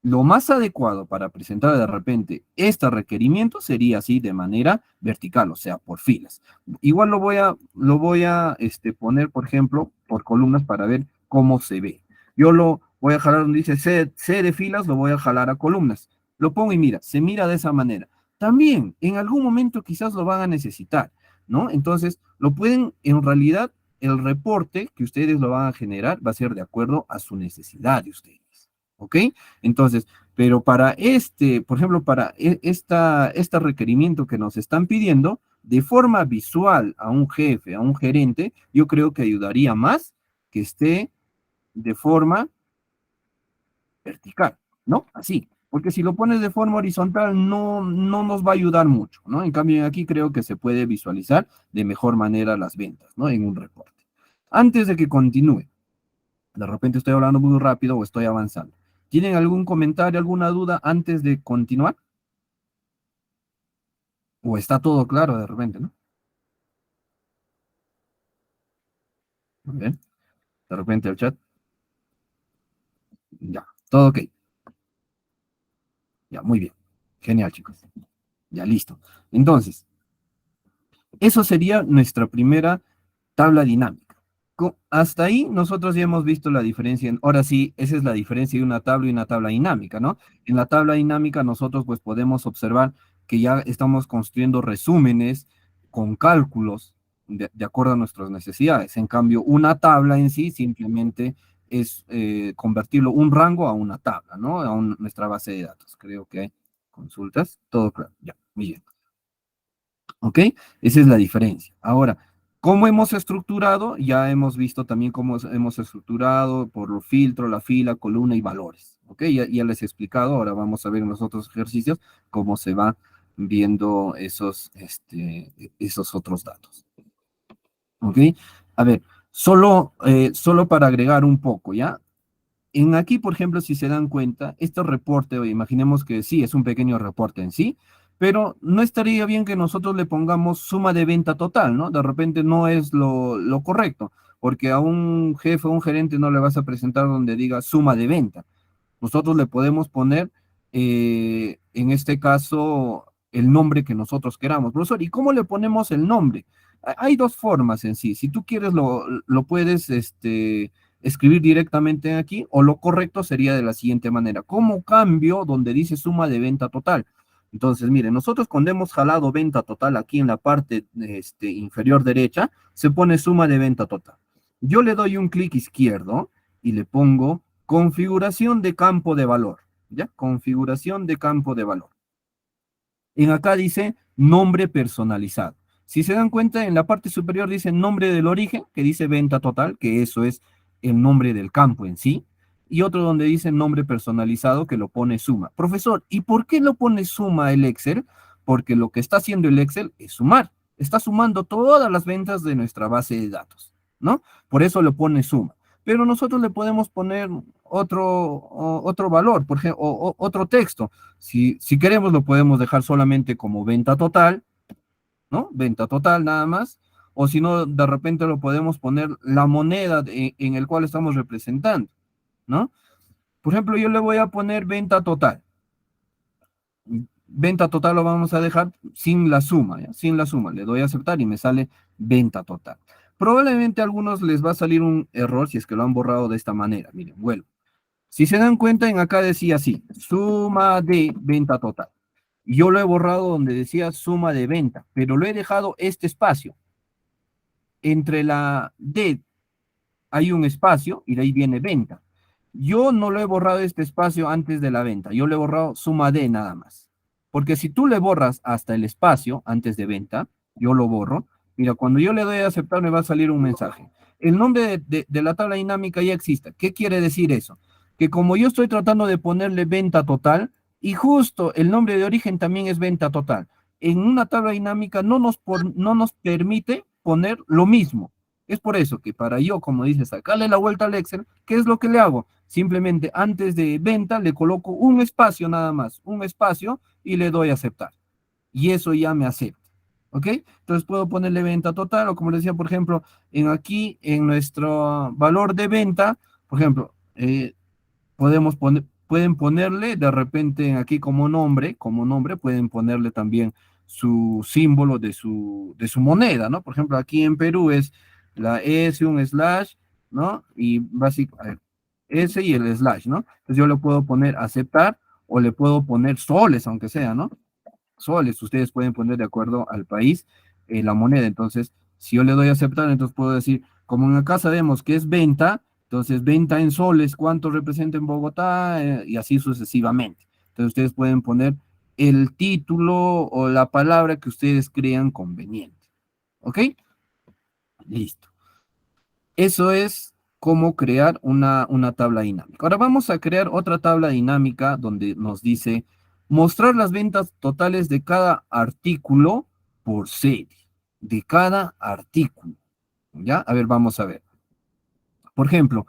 lo más adecuado para presentar de repente este requerimiento sería así de manera vertical, o sea, por filas. Igual lo voy a poner, por ejemplo, por columnas para ver cómo se ve. Yo lo voy a jalar donde dice C de filas, lo voy a jalar a columnas. Lo pongo y mira, se mira de esa manera. También en algún momento quizás lo van a necesitar, ¿no? Entonces, lo pueden, en realidad, el reporte que ustedes lo van a generar va a ser de acuerdo a su necesidad de ustedes. ¿Ok? Entonces, pero para por ejemplo, para este requerimiento que nos están pidiendo, de forma visual a un jefe, a un gerente, yo creo que ayudaría más que esté de forma vertical, ¿no? Así, porque si lo pones de forma horizontal no nos va a ayudar mucho, ¿no? En cambio, aquí creo que se puede visualizar de mejor manera las ventas, ¿no? En un reporte. Antes de que continúe, de repente estoy hablando muy rápido o estoy avanzando. ¿Tienen algún comentario, alguna duda antes de continuar? O está todo claro de repente, ¿no? Muy bien. De repente el chat. Ya. Todo ok. Ya, muy bien. Genial, chicos. Ya, listo. Entonces, eso sería nuestra primera tabla dinámica. Hasta ahí nosotros ya hemos visto la diferencia. Ahora sí, esa es la diferencia de una tabla y una tabla dinámica, ¿no? En la tabla dinámica nosotros pues podemos observar que ya estamos construyendo resúmenes con cálculos de acuerdo a nuestras necesidades. En cambio, una tabla en sí simplemente es convertirlo un rango a una tabla, ¿no? A nuestra base de datos. Creo que hay consultas. Todo claro. Ya, muy bien. ¿Ok? Esa es la diferencia. Ahora, ¿cómo hemos estructurado? Ya hemos visto también cómo hemos estructurado por los filtros, la fila, columna y valores. ¿Ok? Ya les he explicado. Ahora vamos a ver en los otros ejercicios cómo se va viendo esos otros datos. ¿Ok? A ver, solo para agregar un poco, ¿ya? En aquí, por ejemplo, si se dan cuenta, este reporte, imaginemos que sí, es un pequeño reporte en sí, pero no estaría bien que nosotros le pongamos suma de venta total, ¿no? De repente no es lo correcto, porque a un jefe o un gerente no le vas a presentar donde diga suma de venta. Nosotros le podemos poner, en este caso, el nombre que nosotros queramos. Profesor, ¿y cómo le ponemos el nombre? Hay dos formas en sí. Si tú quieres, lo puedes escribir directamente aquí, o lo correcto sería de la siguiente manera. ¿Cómo cambio donde dice suma de venta total? Entonces, miren, nosotros cuando hemos jalado venta total aquí en la parte inferior derecha, se pone suma de venta total. Yo le doy un clic izquierdo y le pongo configuración de campo de valor. ¿Ya? Configuración de campo de valor. En acá dice nombre personalizado. Si se dan cuenta, en la parte superior dice nombre del origen, que dice venta total, que eso es el nombre del campo en sí. Y otro donde dice nombre personalizado, que lo pone suma. Profesor, ¿y por qué lo pone suma el Excel? Porque lo que está haciendo el Excel es sumar. Está sumando todas las ventas de nuestra base de datos, ¿no? Por eso lo pone suma. Pero nosotros le podemos poner otro valor, por ejemplo, otro texto. Si queremos, lo podemos dejar solamente como venta total, ¿no? Venta total nada más. O si no, de repente lo podemos poner la moneda en el cual estamos representando, ¿no? Por ejemplo, yo le voy a poner venta total. venta total lo vamos a dejar sin la suma, ¿ya? Sin la suma. Le doy a aceptar y me sale venta total. Probablemente a algunos les va a salir un error si es que lo han borrado de esta manera. Miren, vuelvo. Si se dan cuenta, en acá decía así, suma de venta total. Yo lo he borrado donde decía suma de venta, pero lo he dejado este espacio. Entre la D hay un espacio y de ahí viene venta. Yo no lo he borrado este espacio antes de la venta, yo le he borrado suma de nada más. Porque si tú le borras hasta el espacio antes de venta, yo lo borro. Mira, cuando yo le doy a aceptar me va a salir un mensaje. El nombre de la tabla dinámica ya existe. ¿Qué quiere decir eso? Que como yo estoy tratando de ponerle venta total, y justo el nombre de origen también es venta total, en una tabla dinámica no nos permite poner lo mismo. Es por eso que para yo, como dice, sacarle la vuelta al Excel, ¿qué es lo que le hago? Simplemente antes de venta le coloco un espacio nada más, un espacio y le doy a aceptar. Y eso ya me acepta. ¿Ok? Entonces puedo ponerle venta total o como les decía, por ejemplo, aquí en nuestro valor de venta, por ejemplo, pueden ponerle de repente aquí como nombre, pueden ponerle también su símbolo de su moneda, ¿no? Por ejemplo, aquí en Perú es la S, un slash, ¿no? Y básicamente S y el slash, ¿no? Entonces yo le puedo poner aceptar o le puedo poner soles, aunque sea, ¿no? Soles, ustedes pueden poner de acuerdo al país la moneda. Entonces, si yo le doy a aceptar, entonces puedo decir, como en acá sabemos que es venta, entonces venta en soles, ¿cuánto representa en Bogotá? Y así sucesivamente. Entonces, ustedes pueden poner el título o la palabra que ustedes crean conveniente. ¿Ok? Listo. Eso es cómo crear una tabla dinámica. Ahora vamos a crear otra tabla dinámica donde nos dice mostrar las ventas totales de cada artículo por serie. De cada artículo. ¿Ya? A ver, vamos a ver. Por ejemplo,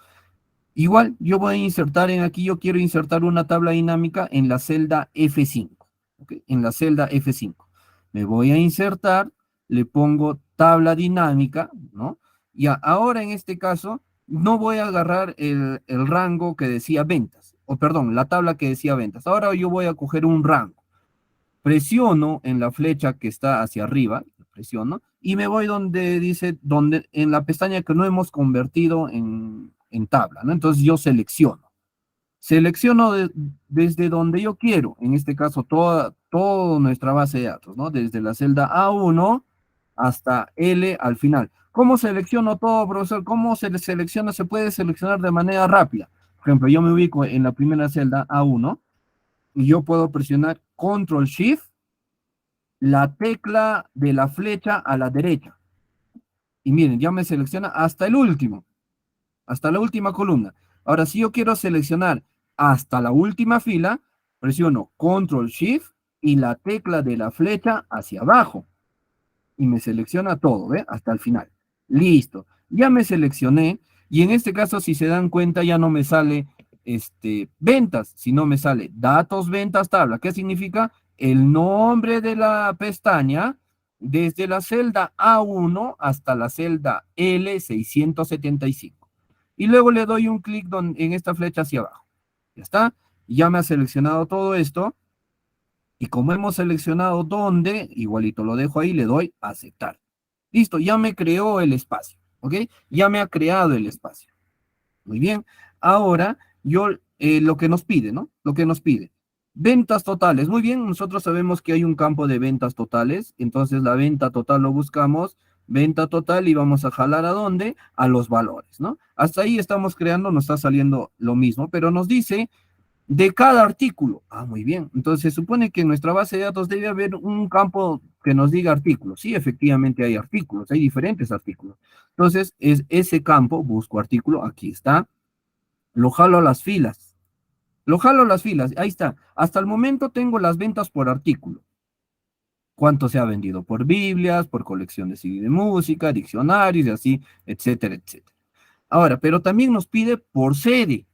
igual yo voy a insertar en aquí, yo quiero insertar una tabla dinámica en la celda F5. ¿Ok? En la celda F5. Me voy a insertar, le pongo tabla dinámica, ¿no? Y ahora en este caso, no voy a agarrar el rango que decía ventas, o perdón, la tabla que decía ventas. Ahora yo voy a coger un rango. Presiono en la flecha que está hacia arriba, presiono, y me voy donde dice, en la pestaña que no hemos convertido en tabla, ¿no? Entonces yo selecciono desde donde yo quiero, en este caso toda nuestra base de datos, ¿no? Desde la celda A1 hasta L al final. ¿Cómo selecciono todo, profesor? ¿Cómo se selecciona? Se puede seleccionar de manera rápida. Por ejemplo, yo me ubico en la primera celda A1 y yo puedo presionar Control Shift, la tecla de la flecha a la derecha. Y miren, ya me selecciona hasta el último, hasta la última columna. Ahora, si yo quiero seleccionar hasta la última fila, presiono Control Shift y la tecla de la flecha hacia abajo. Y me selecciona todo, ¿ve? Hasta el final. Listo. Ya me seleccioné. Y en este caso, si se dan cuenta, ya no me sale ventas, sino me sale datos, ventas, tabla. ¿Qué significa? El nombre de la pestaña desde la celda A1 hasta la celda L675. Y luego le doy un clic en esta flecha hacia abajo. Ya está. Ya me ha seleccionado todo esto. Y como hemos seleccionado dónde, igualito lo dejo ahí, le doy a aceptar. Listo, ya me creó el espacio, ¿ok? Ya me ha creado el espacio. Muy bien. Ahora, lo que nos pide, ¿no? Lo que nos pide. Ventas totales. Muy bien, nosotros sabemos que hay un campo de ventas totales. Entonces, la venta total lo buscamos. Venta total y vamos a jalar a dónde? A los valores, ¿no? Hasta ahí estamos creando, nos está saliendo lo mismo, pero nos dice de cada artículo. Ah, muy bien. Entonces se supone que en nuestra base de datos debe haber un campo que nos diga artículos. Sí, efectivamente hay artículos, hay diferentes artículos. Entonces es ese campo, busco artículo, aquí está, lo jalo a las filas. Lo jalo a las filas, ahí está. Hasta el momento tengo las ventas por artículo. Cuánto se ha vendido por Biblias, por colecciones de CD de música, diccionarios y así, etcétera, etcétera. Ahora, pero también nos pide por sede.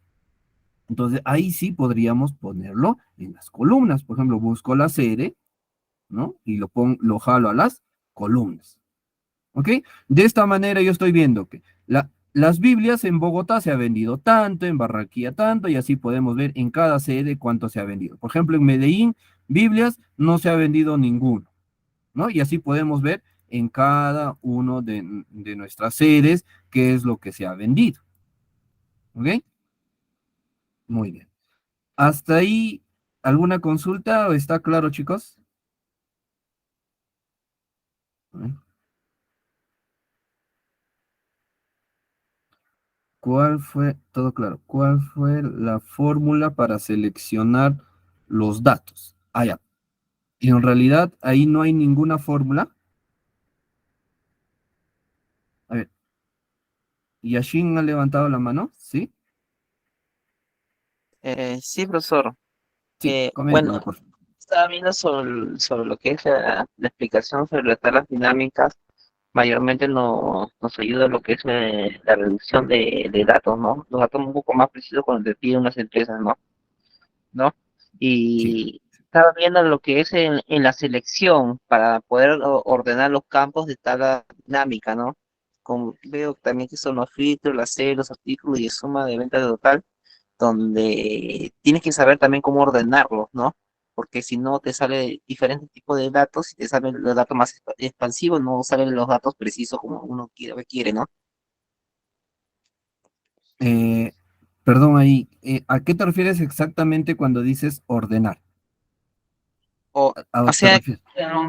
Entonces, ahí sí podríamos ponerlo en las columnas. Por ejemplo, busco la sede, ¿no? Y lo jalo a las columnas. ¿Ok? De esta manera yo estoy viendo que las Biblias en Bogotá se ha vendido tanto, en Barranquilla tanto, y así podemos ver en cada sede cuánto se ha vendido. Por ejemplo, en Medellín Biblias no se ha vendido ninguno, ¿no? Y así podemos ver en cada uno de nuestras sedes qué es lo que se ha vendido, ¿ok? Muy bien. ¿Hasta ahí alguna consulta o está claro, chicos? ¿Cuál fue, todo claro, cuál fue la fórmula para seleccionar los datos? Ah, ya. Y en realidad ahí no hay ninguna fórmula. A ver, Yashin ha levantado la mano, ¿sí? Sí, profesor. Sí, Bueno, coménteme, por favor. estaba viendo sobre lo que es la explicación sobre las tablas dinámicas. Mayormente nos ayuda lo que es la reducción de datos, ¿no? Los datos un poco más precisos cuando te piden unas empresas, ¿no? Sí. Y estaba viendo lo que es en la selección para poder ordenar los campos de tabla dinámica, ¿no? Veo también que son los filtros, las series, los artículos y suma de venta total, donde tienes que saber también cómo ordenarlos, ¿no? Porque si no te sale diferentes tipos de datos y te salen los datos más expansivos, no salen los datos precisos como uno quiere, ¿no? Eh, Perdón ahí, ¿a qué te refieres exactamente cuando dices ordenar? O, ¿A o te sea, refieres?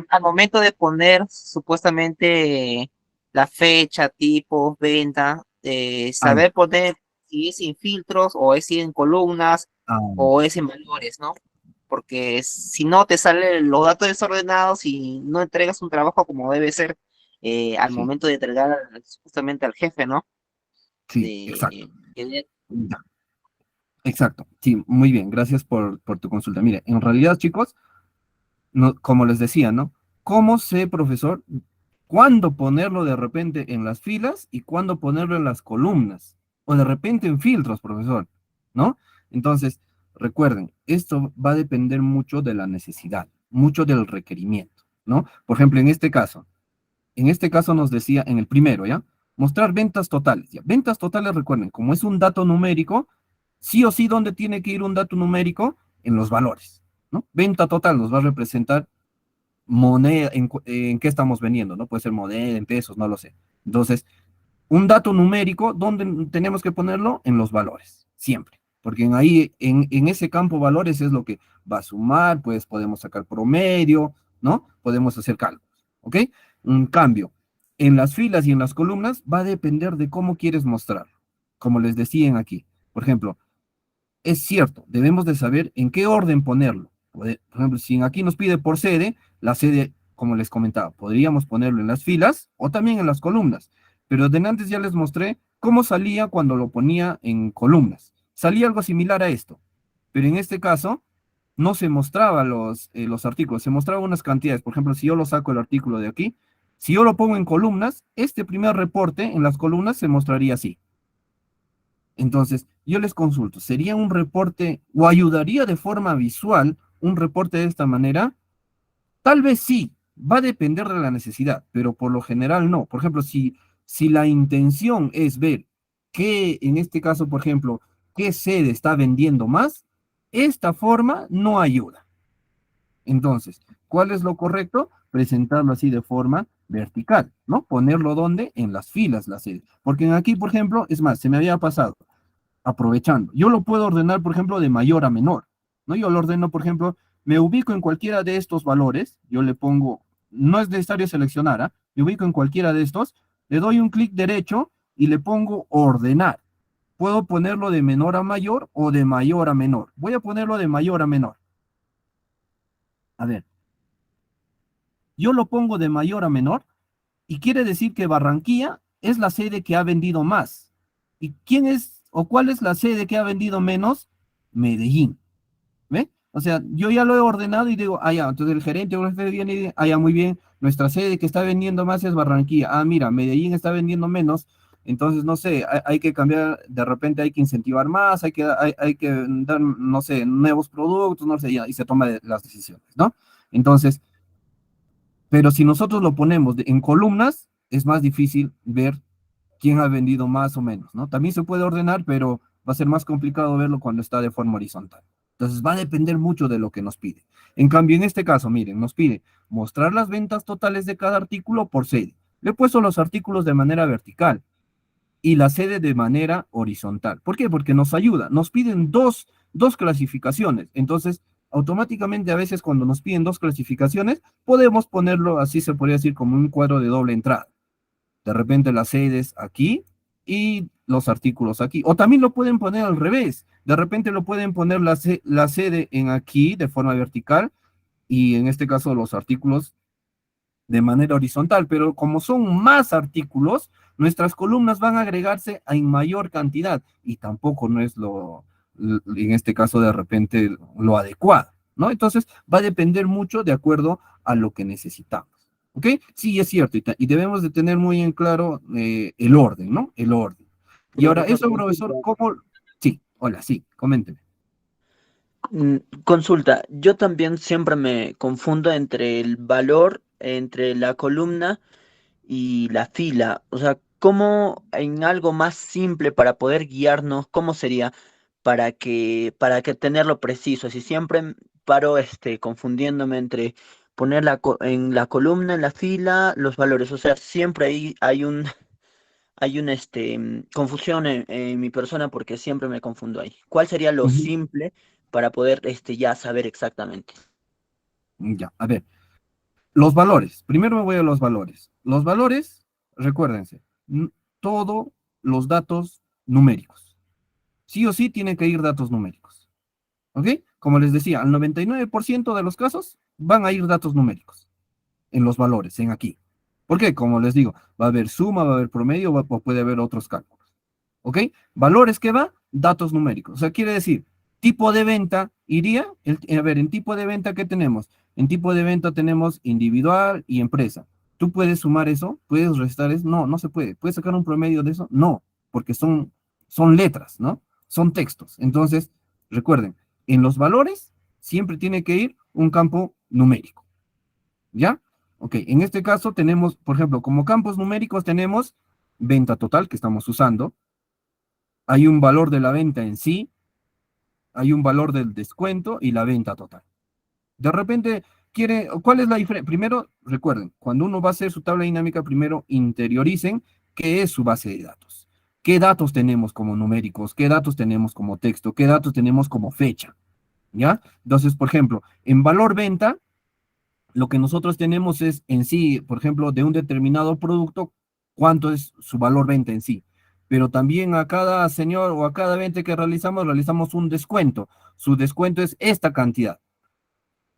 al momento de poner supuestamente la fecha, tipo, venta, Ah, ya. saber poner si es en filtros o es en columnas Ah, o es en valores, ¿no? Porque si no te salen los datos desordenados y no entregas un trabajo como debe ser al sí, momento de entregar justamente al jefe, ¿no? sí, exacto. De, Ya, exacto. Sí, muy bien, gracias por tu consulta. Mire, en realidad, chicos, no, como les decía, ¿no? ¿Cómo sé, profesor, cuándo ponerlo de repente en las filas y cuándo ponerlo en las columnas? O de repente en filtros, profesor, ¿no? Entonces, recuerden, esto va a depender mucho de la necesidad, mucho del requerimiento, ¿no? Por ejemplo, en este caso nos decía en el primero, ¿ya? Mostrar ventas totales. ¿Ya? Ventas totales, recuerden, como es un dato numérico, sí o sí, ¿dónde tiene que ir un dato numérico? En los valores, ¿no? Venta total nos va a representar moneda, en qué estamos vendiendo, ¿no? Puede ser moneda, en pesos, no lo sé. Entonces, un dato numérico, ¿dónde tenemos que ponerlo? En los valores, siempre. Porque ahí, en ese campo valores es lo que va a sumar, pues podemos sacar promedio, ¿no? Podemos hacer cálculos, ¿ok? Un cambio. En las filas y en las columnas va a depender de cómo quieres mostrar, como les decían aquí. Por ejemplo, es cierto, debemos de saber en qué orden ponerlo. Por ejemplo, si aquí nos pide por sede, la sede, como les comentaba, podríamos ponerlo en las filas o también en las columnas. Pero de antes ya les mostré cómo salía cuando lo ponía en columnas. Salía algo similar a esto, pero en este caso no se mostraba los artículos, se mostraban unas cantidades. Por ejemplo, si yo lo saco el artículo de aquí, si yo lo pongo en columnas, este primer reporte en las columnas se mostraría así. Entonces, yo les consulto, ¿sería un reporte o ayudaría de forma visual un reporte de esta manera? Tal vez sí, va a depender de la necesidad, pero por lo general no. Por ejemplo, si la intención es ver qué, en este caso, por ejemplo, qué sede está vendiendo más, esta forma no ayuda. Entonces, ¿cuál es lo correcto? Presentarlo así de forma vertical, ¿no? Ponerlo donde? En las filas, la sede. Porque en aquí, por ejemplo, es más, se me había pasado aprovechando. Yo lo puedo ordenar, por ejemplo, de mayor a menor, ¿no? Yo lo ordeno, por ejemplo, me ubico en cualquiera de estos valores, yo le pongo, no es necesario seleccionar, ¿ah? Me ubico en cualquiera de estos, le doy un clic derecho y le pongo ordenar. Puedo ponerlo de menor a mayor o de mayor a menor. Voy a ponerlo de mayor a menor. A ver, yo lo pongo de mayor a menor y quiere decir que Barranquilla es la sede que ha vendido más. ¿Y quién es o cuál es la sede que ha vendido menos? Medellín. ¿Ve? O sea, yo ya lo he ordenado y digo, ah, ya, entonces el gerente o el jefe viene y dice, ah, ya, muy bien, nuestra sede que está vendiendo más es Barranquilla. Ah, mira, Medellín está vendiendo menos, entonces, no sé, hay que cambiar, de repente hay que incentivar más, hay que dar, no sé, nuevos productos, no sé, y se toman las decisiones, ¿no? Entonces, pero si nosotros lo ponemos en columnas, es más difícil ver quién ha vendido más o menos, ¿no? También se puede ordenar, pero va a ser más complicado verlo cuando está de forma horizontal. Entonces va a depender mucho de lo que nos pide. En cambio, en este caso, miren, nos pide mostrar las ventas totales de cada artículo por sede. Le he puesto los artículos de manera vertical y la sede de manera horizontal. ¿Por qué? Porque nos ayuda. Nos piden dos clasificaciones. Entonces, automáticamente a veces cuando nos piden dos clasificaciones, podemos ponerlo, así se podría decir, como un cuadro de doble entrada. De repente las sedes aquí y los artículos aquí. O también lo pueden poner al revés. De repente lo pueden poner la sede en aquí de forma vertical y en este caso los artículos de manera horizontal, pero como son más artículos, nuestras columnas van a agregarse en mayor cantidad y tampoco no es en este caso de repente lo adecuado, ¿no? Entonces va a depender mucho de acuerdo a lo que necesitamos, ¿ok? Sí, es cierto, y debemos de tener muy en claro el orden, ¿no? El orden. Y ahora, eso, profesor, ¿cómo? Sí, hola, sí, coménteme. Consulta, yo también siempre me confundo entre el valor, entre la columna y la fila. O sea, ¿cómo en algo más simple para poder guiarnos, cómo sería para que tenerlo preciso? Si siempre paro confundiéndome entre poner en la columna, en la fila, los valores. O sea, siempre hay una confusión en mi persona porque siempre me confundo ahí. ¿Cuál sería lo Ujú. simple para poder ya saber exactamente? Ya, a ver. Los valores. Primero me voy a los valores. Los valores, recuérdense, todos los datos numéricos. Sí o sí tienen que ir datos numéricos. ¿Ok? Como les decía, al 99% de los casos van a ir datos numéricos en los valores, en aquí. ¿Por qué? Como les digo, va a haber suma, va a haber promedio, o puede haber otros cálculos. ¿Ok? Valores que va, datos numéricos. O sea, quiere decir, tipo de venta iría, a ver, en tipo de venta, ¿qué tenemos? En tipo de venta tenemos individual y empresa. ¿Tú puedes sumar eso? ¿Puedes restar eso? No, no se puede. ¿Puedes sacar un promedio de eso? No, porque son letras, ¿no? Son textos. Entonces, recuerden, en los valores siempre tiene que ir un campo numérico. ¿Ya? Ok, en este caso tenemos, por ejemplo, como campos numéricos tenemos venta total que estamos usando, hay un valor de la venta en sí, hay un valor del descuento y la venta total. De repente, ¿cuál es la diferencia? Primero, recuerden, cuando uno va a hacer su tabla dinámica, primero interioricen qué es su base de datos. ¿Qué datos tenemos como numéricos? ¿Qué datos tenemos como texto? ¿Qué datos tenemos como fecha? ¿Ya? Entonces, por ejemplo, en valor venta, lo que nosotros tenemos es en sí, por ejemplo, de un determinado producto, cuánto es su valor venta en sí. Pero también a cada señor o a cada venta que realizamos un descuento. Su descuento es esta cantidad.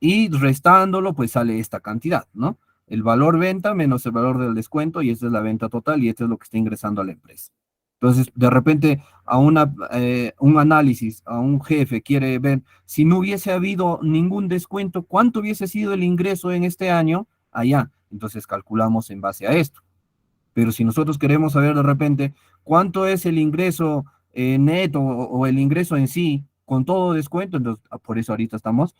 Y restándolo, pues sale esta cantidad, ¿no? El valor venta menos el valor del descuento, y esta es la venta total, y esto es lo que está ingresando a la empresa. Entonces, de repente, un análisis, a un jefe quiere ver si no hubiese habido ningún descuento, cuánto hubiese sido el ingreso en este año allá. Entonces, calculamos en base a esto. Pero si nosotros queremos saber de repente cuánto es el ingreso neto o el ingreso en sí con todo descuento, entonces por eso ahorita estamos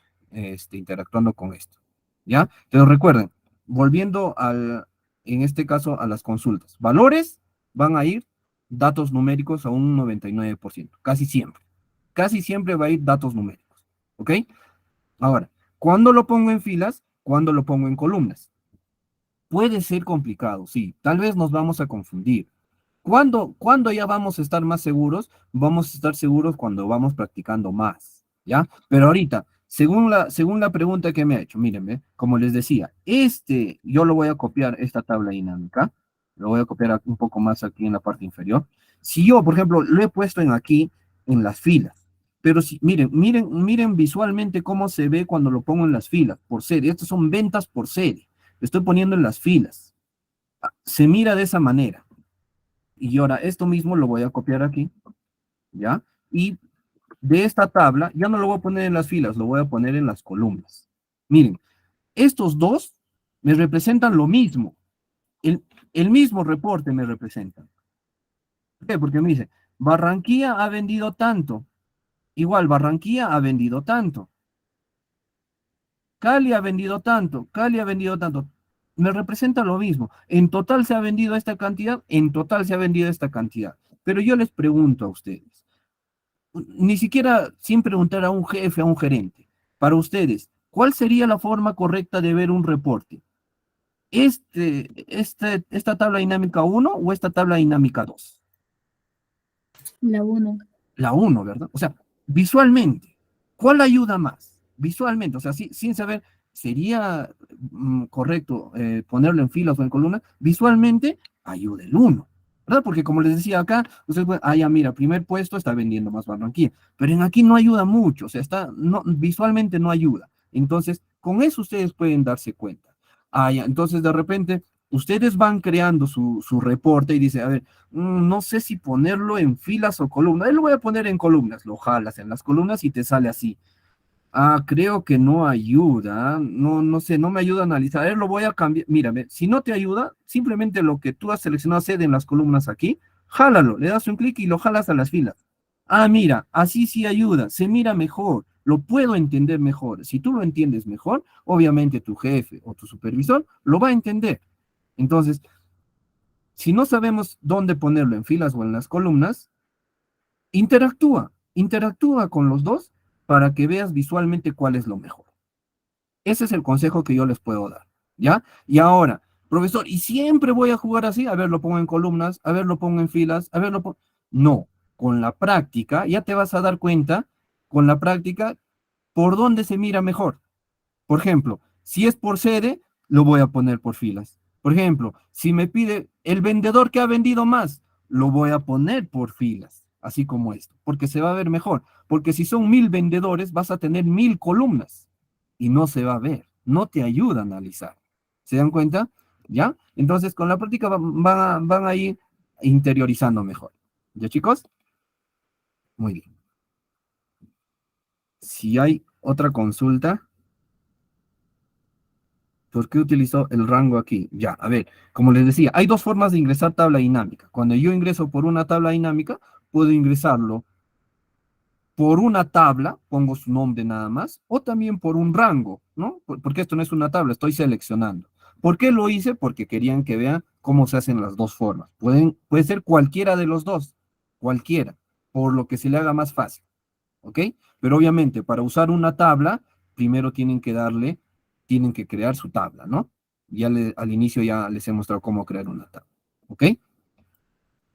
interactuando con esto. ¿Ya? Entonces recuerden, volviendo en este caso a las consultas, valores van a ir datos numéricos a un 99%, casi siempre. Casi siempre va a ir datos numéricos. ¿Ok? Ahora, ¿cuándo lo pongo en filas? ¿Cuándo lo pongo en columnas? Puede ser complicado, sí, tal vez nos vamos a confundir. ¿Cuándo ya vamos a estar más seguros? Vamos a estar seguros cuando vamos practicando más, ¿ya? Pero ahorita, según la pregunta que me ha hecho, mírenme, como les decía, yo lo voy a copiar, esta tabla dinámica, lo voy a copiar un poco más aquí en la parte inferior. Si yo, por ejemplo, lo he puesto aquí, en las filas, pero si, miren visualmente cómo se ve cuando lo pongo en las filas, por serie. Estas son ventas por serie. Estoy poniendo en las filas. Se mira de esa manera. Y ahora esto mismo lo voy a copiar aquí, ¿ya? Y de esta tabla, ya no lo voy a poner en las filas, lo voy a poner en las columnas. Miren, estos dos me representan lo mismo. El mismo reporte me representan. ¿Por qué? Porque me dice, Barranquilla ha vendido tanto. Igual, Barranquilla ha vendido tanto. Cali ha vendido tanto, Cali ha vendido tanto. Me representa lo mismo. En total se ha vendido esta cantidad, en total se ha vendido esta cantidad. Pero yo les pregunto a ustedes, ni siquiera sin preguntar a un jefe, a un gerente. Para ustedes, ¿cuál sería la forma correcta de ver un reporte? ¿Esta tabla dinámica uno o esta tabla dinámica 2? La 1. La uno, ¿verdad? O sea, visualmente, ¿cuál ayuda más? Visualmente, o sea, sin saber, ¿sería correcto ponerlo en filas o en columnas? Visualmente, ayuda el uno, ¿verdad? Porque como les decía acá, ustedes pueden, ya mira, primer puesto está vendiendo más Barranquilla, pero en aquí no ayuda mucho, o sea, no, visualmente no ayuda. Entonces, con eso ustedes pueden darse cuenta. Ya, entonces de repente, ustedes van creando su reporte y dice, a ver, no sé si ponerlo en filas o columnas. Ahí lo voy a poner en columnas. Lo jalas en las columnas y te sale así. Creo que no ayuda. No sé, no me ayuda a analizar. A ver, lo voy a cambiar. Mírame, si no te ayuda, simplemente lo que tú has seleccionado sede en las columnas aquí, jálalo. Le das un clic y lo jalas a las filas. Mira, así sí ayuda. Se mira mejor. Lo puedo entender mejor. Si tú lo entiendes mejor, obviamente tu jefe o tu supervisor lo va a entender. Entonces, si no sabemos dónde ponerlo, en filas o en las columnas, interactúa con los dos para que veas visualmente cuál es lo mejor. Ese es el consejo que yo les puedo dar, ¿ya? Y ahora, profesor, ¿y siempre voy a jugar así? A ver, lo pongo en columnas, a ver, lo pongo en filas, a ver, lo pongo... No, con la práctica ya te vas a dar cuenta, con la práctica, por dónde se mira mejor. Por ejemplo, si es por sede, lo voy a poner por filas. Por ejemplo, si me pide el vendedor que ha vendido más, lo voy a poner por filas, así como esto, porque se va a ver mejor. Porque si son 1000 vendedores, vas a tener 1000 columnas y no se va a ver, no te ayuda a analizar. ¿Se dan cuenta? ¿Ya? Entonces, con la práctica van a ir interiorizando mejor. ¿Ya, chicos? Muy bien. Si hay otra consulta. ¿Por qué utilizó el rango aquí? Ya, a ver, como les decía, hay dos formas de ingresar tabla dinámica. Cuando yo ingreso por una tabla dinámica, puedo ingresarlo por una tabla, pongo su nombre nada más, o también por un rango, ¿no? Porque esto no es una tabla, estoy seleccionando. ¿Por qué lo hice? Porque querían que vean cómo se hacen las dos formas. Puede ser cualquiera de los dos, cualquiera, por lo que se le haga más fácil, ¿ok? Pero obviamente, para usar una tabla, primero tienen que crear su tabla, ¿no? Al inicio ya les he mostrado cómo crear una tabla, ¿ok?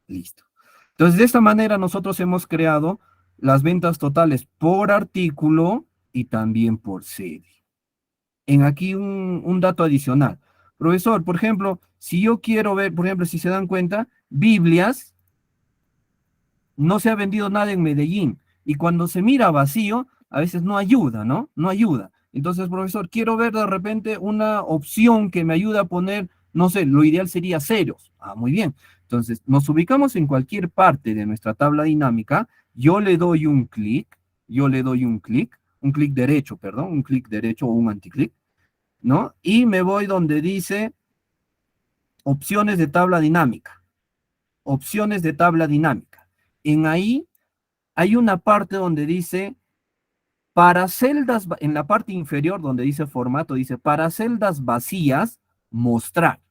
Listo. Entonces, de esta manera nosotros hemos creado las ventas totales por artículo y también por serie. En aquí un dato adicional. Profesor, por ejemplo, si yo quiero ver, por ejemplo, si se dan cuenta, Biblias, no se ha vendido nada en Medellín. Y cuando se mira vacío, a veces no ayuda, ¿no? No ayuda. Entonces, profesor, quiero ver de repente una opción que me ayude a poner, no sé, lo ideal sería ceros. Muy bien. Entonces, nos ubicamos en cualquier parte de nuestra tabla dinámica. Yo le doy un clic, un clic derecho, perdón, un clic derecho o un anticlic, ¿no? Y me voy donde dice opciones de tabla dinámica. Opciones de tabla dinámica. En ahí hay una parte donde dice, para celdas, en la parte inferior donde dice formato, dice, para celdas vacías, mostrar.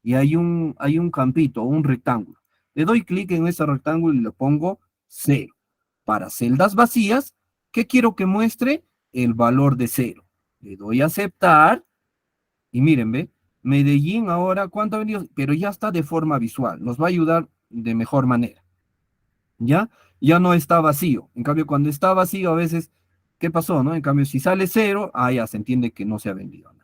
Y hay un campito, un rectángulo. Le doy clic en ese rectángulo y le pongo 0. Para celdas vacías, ¿qué quiero que muestre? El valor de 0. Le doy a aceptar y miren, ¿ve? Medellín ahora, ¿cuánto ha venido? Pero ya está de forma visual. Nos va a ayudar de mejor manera. ¿Ya? Ya no está vacío. En cambio, cuando está vacío, a veces, ¿qué pasó, no? En cambio, si sale 0, ya se entiende que no se ha vendido nada.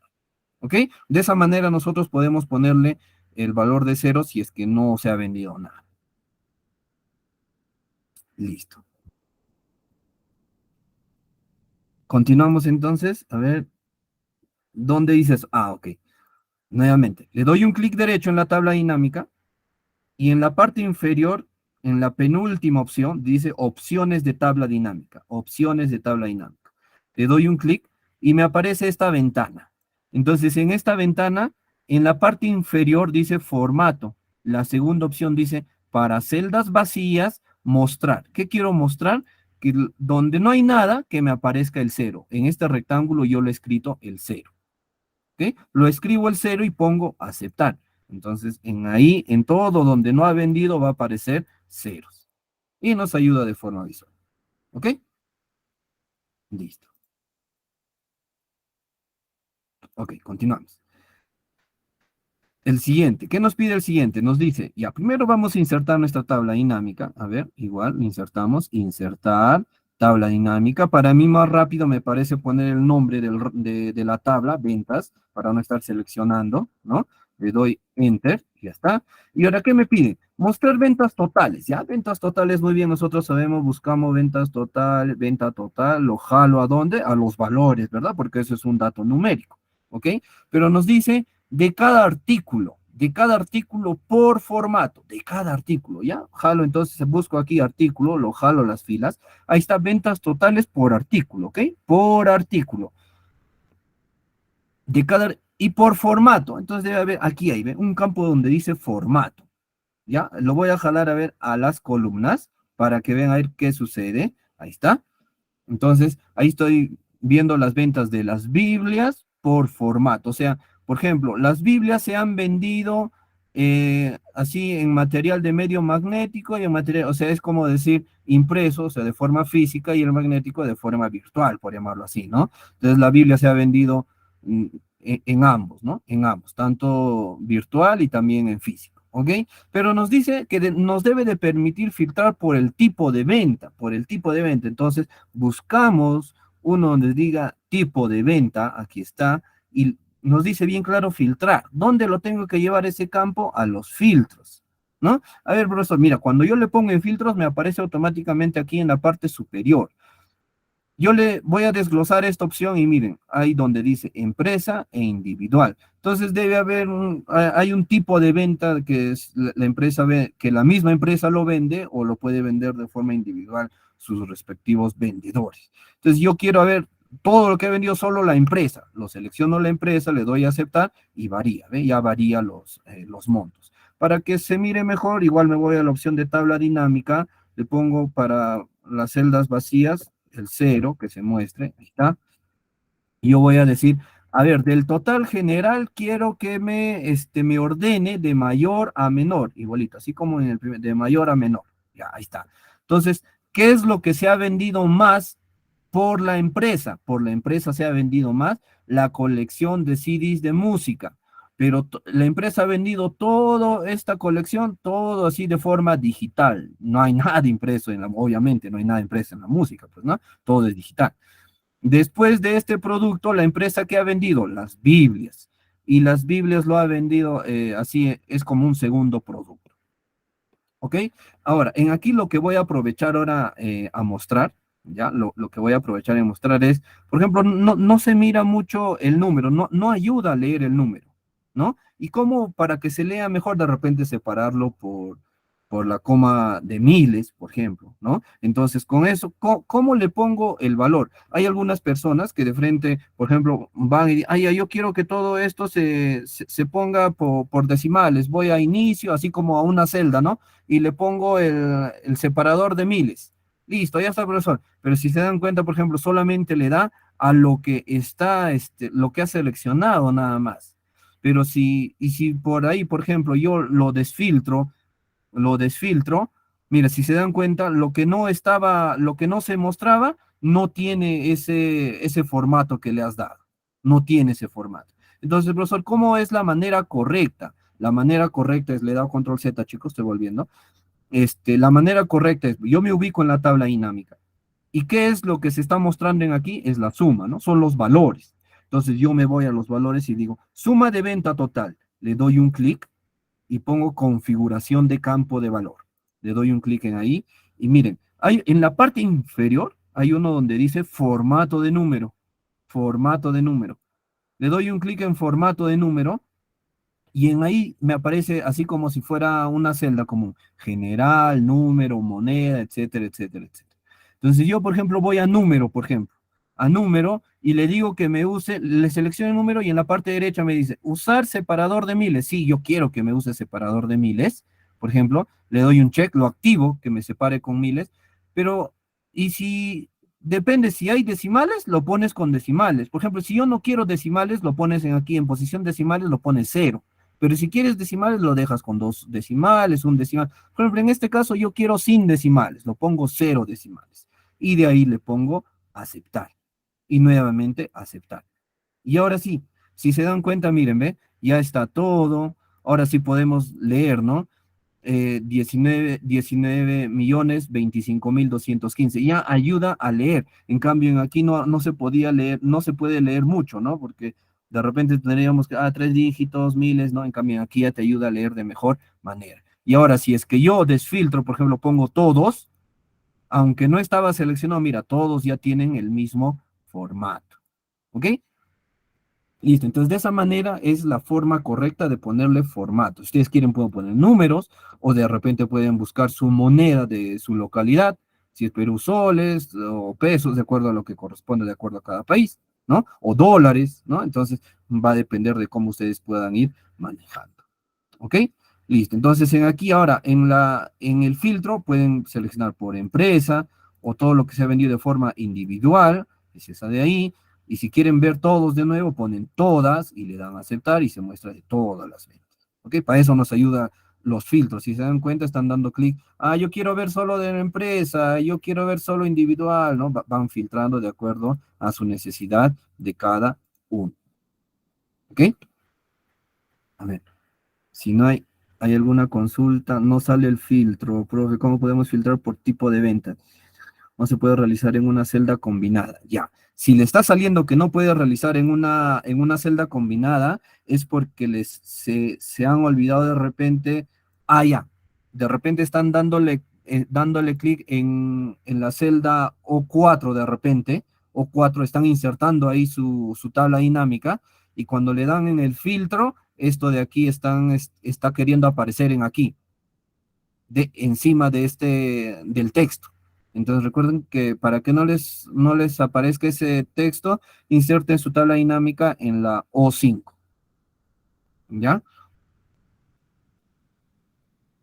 ¿Ok? De esa manera nosotros podemos ponerle el valor de 0 si es que no se ha vendido nada. Listo. Continuamos entonces. A ver, ¿dónde dices? Ok. Nuevamente, le doy un clic derecho en la tabla dinámica y en la parte inferior, en la penúltima opción, dice opciones de tabla dinámica. Opciones de tabla dinámica. Le doy un clic y me aparece esta ventana. Entonces, en esta ventana, en la parte inferior dice formato. La segunda opción dice para celdas vacías, mostrar. ¿Qué quiero mostrar? Que donde no hay nada, que me aparezca el 0. En este rectángulo yo lo he escrito el 0. ¿Ok? Lo escribo el 0 y pongo aceptar. Entonces, en todo donde no ha vendido va a aparecer ceros. Y nos ayuda de forma visual. ¿Ok? Listo. Ok, continuamos. El siguiente, ¿qué nos pide el siguiente? Nos dice, ya, primero vamos a insertar nuestra tabla dinámica. A ver, igual, insertamos, insertar, tabla dinámica. Para mí más rápido me parece poner el nombre de la tabla, ventas, para no estar seleccionando, ¿no? Le doy Enter, y ya está. ¿Y ahora qué me pide? Mostrar ventas totales, ¿ya? Ventas totales, muy bien, nosotros sabemos, buscamos ventas total, venta total, lo jalo ¿a dónde? A los valores, ¿verdad? Porque eso es un dato numérico, ¿ok? Pero nos dice de cada artículo por formato, de cada artículo, ¿ya? Jalo, entonces busco aquí artículo, lo jalo las filas, ahí está, ventas totales por artículo, ¿ok? Por artículo, de cada, y por formato, entonces debe haber, aquí hay, ¿ve? Un campo donde dice formato, ¿ya? Lo voy a jalar a ver a las columnas, para que vean a ver qué sucede, ahí está. Entonces, ahí estoy viendo las ventas de las Biblias por formato. O sea, por ejemplo, las Biblias se han vendido así en material de medio magnético y en material, o sea, es como decir impreso, o sea, de forma física y el magnético de forma virtual, por llamarlo así, ¿no? Entonces, la Biblia se ha vendido en ambos, ¿no? En ambos, tanto virtual y también en físico, ¿ok? Pero nos dice que nos debe de permitir filtrar por el tipo de venta, por el tipo de venta. Entonces, buscamos uno donde diga tipo de venta, aquí está, y nos dice bien claro filtrar. ¿Dónde lo tengo que llevar ese campo? A los filtros, ¿no? A ver, profesor, mira, cuando yo le pongo en filtros, me aparece automáticamente aquí en la parte superior. Yo le voy a desglosar esta opción y miren, ahí donde dice empresa e individual. Entonces debe haber hay un tipo de venta que es la empresa que la misma empresa lo vende o lo puede vender de forma individual sus respectivos vendedores. Entonces yo quiero ver todo lo que ha vendido solo la empresa. Lo selecciono la empresa, le doy a aceptar y varía, ¿ve? Ya varía los montos. Para que se mire mejor, igual me voy a la opción de tabla dinámica, le pongo para las celdas vacías el 0 que se muestre, ahí está. Y yo voy a decir, a ver, del total general quiero que me ordene de mayor a menor, igualito, así como en el primer, de mayor a menor. Ya, ahí está. Entonces, ¿qué es lo que se ha vendido más por la empresa? Por la empresa se ha vendido más la colección de CDs de música, pero la empresa ha vendido toda esta colección, todo así de forma digital. No hay nada impreso obviamente, no hay nada impreso en la música, pues, ¿no? Todo es digital. Después de este producto, la empresa que ha vendido las Biblias, y las Biblias lo ha vendido así, es como un segundo producto. ¿Ok? Ahora, en aquí lo que voy a aprovechar ahora a mostrar, ¿ya? Lo que voy a aprovechar y mostrar es, por ejemplo, no se mira mucho el número, no ayuda a leer el número, ¿no? Y cómo para que se lea mejor de repente separarlo por la coma de miles, por ejemplo, ¿no? Entonces, con eso, ¿cómo le pongo el valor? Hay algunas personas que de frente, por ejemplo, van y dicen, ay, yo quiero que todo esto se ponga por decimales, voy a inicio, así como a una celda, ¿no? Y le pongo el separador de miles. Listo, ya está, profesor. Pero si se dan cuenta, por ejemplo, solamente le da a lo que está, lo que ha seleccionado nada más. Pero si por ahí, por ejemplo, yo lo desfiltro, mira, si se dan cuenta, lo que no se mostraba, no tiene ese formato que le has dado. No tiene ese formato. Entonces, profesor, ¿cómo es la manera correcta? La manera correcta es, le he dado control Z, chicos, estoy volviendo. La manera correcta es, yo me ubico en la tabla dinámica. ¿Y qué es lo que se está mostrando en aquí? Es la suma, ¿no? Son los valores. Entonces yo me voy a los valores y digo, suma de venta total. Le doy un clic y pongo configuración de campo de valor. Le doy un clic en ahí y miren, en la parte inferior hay uno donde dice formato de número. Formato de número. Le doy un clic en formato de número y en ahí me aparece así como si fuera una celda común, general, número, moneda, etcétera, etcétera, etcétera. Entonces yo, por ejemplo, voy a número, por ejemplo, a número y le digo que me use, le selecciono el número y en la parte derecha me dice, usar separador de miles. Sí, yo quiero que me use separador de miles, por ejemplo, le doy un check, lo activo, que me separe con miles, pero, y si, depende, si hay decimales, lo pones con decimales. Por ejemplo, si yo no quiero decimales, lo pones aquí en posición decimales, lo pones 0. Pero si quieres decimales, lo dejas con 2 decimales, un decimal. Por ejemplo, en este caso yo quiero sin decimales, lo pongo 0 decimales. y de ahí le pongo aceptar y nuevamente aceptar. Y ahora sí, si se dan cuenta, miren, ve, ya está todo, ahora sí podemos leer, ¿no? 19.025.215. Ya ayuda a leer. En cambio, en aquí no se podía leer, no se puede leer mucho, ¿no? Porque de repente tendríamos que, tres dígitos, miles, ¿no? En cambio, aquí ya te ayuda a leer de mejor manera. Y ahora, si es que yo desfiltro, por ejemplo, pongo todos, aunque no estaba seleccionado, mira, todos ya tienen el mismo formato. ¿Ok? Listo, entonces de esa manera es la forma correcta de ponerle formato. Si ustedes quieren pueden poner números o de repente pueden buscar su moneda de su localidad, si es Perú soles o pesos, de acuerdo a lo que corresponde de acuerdo a cada país, ¿no? O dólares, ¿no? Entonces va a depender de cómo ustedes puedan ir manejando. ¿Ok? Listo. Entonces, aquí ahora, en el filtro, pueden seleccionar por empresa o todo lo que se ha vendido de forma individual, es esa de ahí. Y si quieren ver todos de nuevo, ponen todas y le dan a aceptar y se muestra de todas las ventas. ¿Ok? Para eso nos ayuda los filtros. Si se dan cuenta, están dando clic. Yo quiero ver solo de la empresa, yo quiero ver solo individual, ¿no? Van filtrando de acuerdo a su necesidad de cada uno. ¿Ok? A ver. Si no hay alguna consulta, no sale el filtro, profe, ¿cómo podemos filtrar por tipo de venta? No se puede realizar en una celda combinada. Ya. Si le está saliendo que no puede realizar en una celda combinada, es porque se han olvidado de repente. Ya. De repente están dándole clic en la celda O4 de repente. O4 están insertando ahí su tabla dinámica. Y cuando le dan en el filtro, esto de aquí está queriendo aparecer en aquí, encima del texto. Entonces recuerden que para que no les aparezca ese texto, inserten su tabla dinámica en la O5. ¿Ya?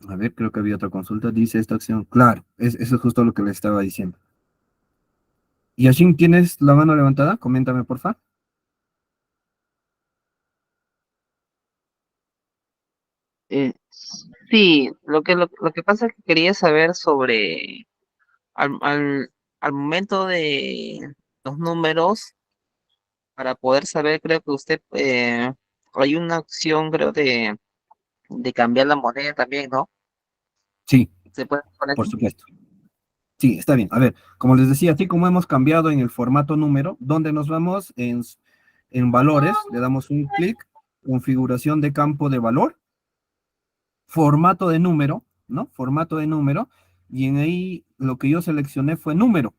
A ver, creo que había otra consulta. Dice esta acción. Claro, eso es justo lo que le estaba diciendo. Yashin, ¿tienes la mano levantada? Coméntame, por favor. Eh, sí, lo que pasa es que quería saber sobre al momento de los números, para poder saber, creo que usted, hay una opción, creo, de cambiar la moneda también, ¿no? Sí, ¿Se puede poner por eso? supuesto. Sí, está bien. A ver, como les decía, así como hemos cambiado en el formato número, ¿dónde nos vamos? En valores, le damos un clic, configuración de campo de valor, formato de número, ¿no? Formato de número, y en ahí lo que yo seleccioné fue número,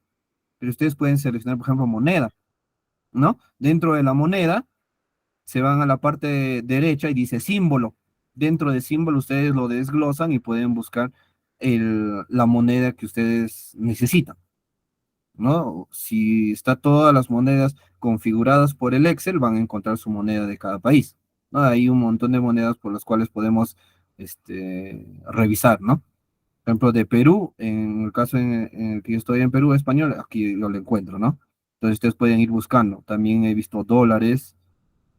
pero ustedes pueden seleccionar, por ejemplo, moneda, ¿no? Dentro de la moneda se van a la parte derecha y dice símbolo. Dentro de símbolo ustedes lo desglosan y pueden buscar la moneda que ustedes necesitan, ¿no? Si está todas las monedas configuradas por el Excel, van a encontrar su moneda de cada país, ¿no? Hay un montón de monedas por las cuales podemos revisar, ¿no? Por ejemplo, de Perú, en el caso en el que yo estoy en Perú español, aquí yo lo encuentro, ¿no? Entonces ustedes pueden ir buscando. También he visto dólares,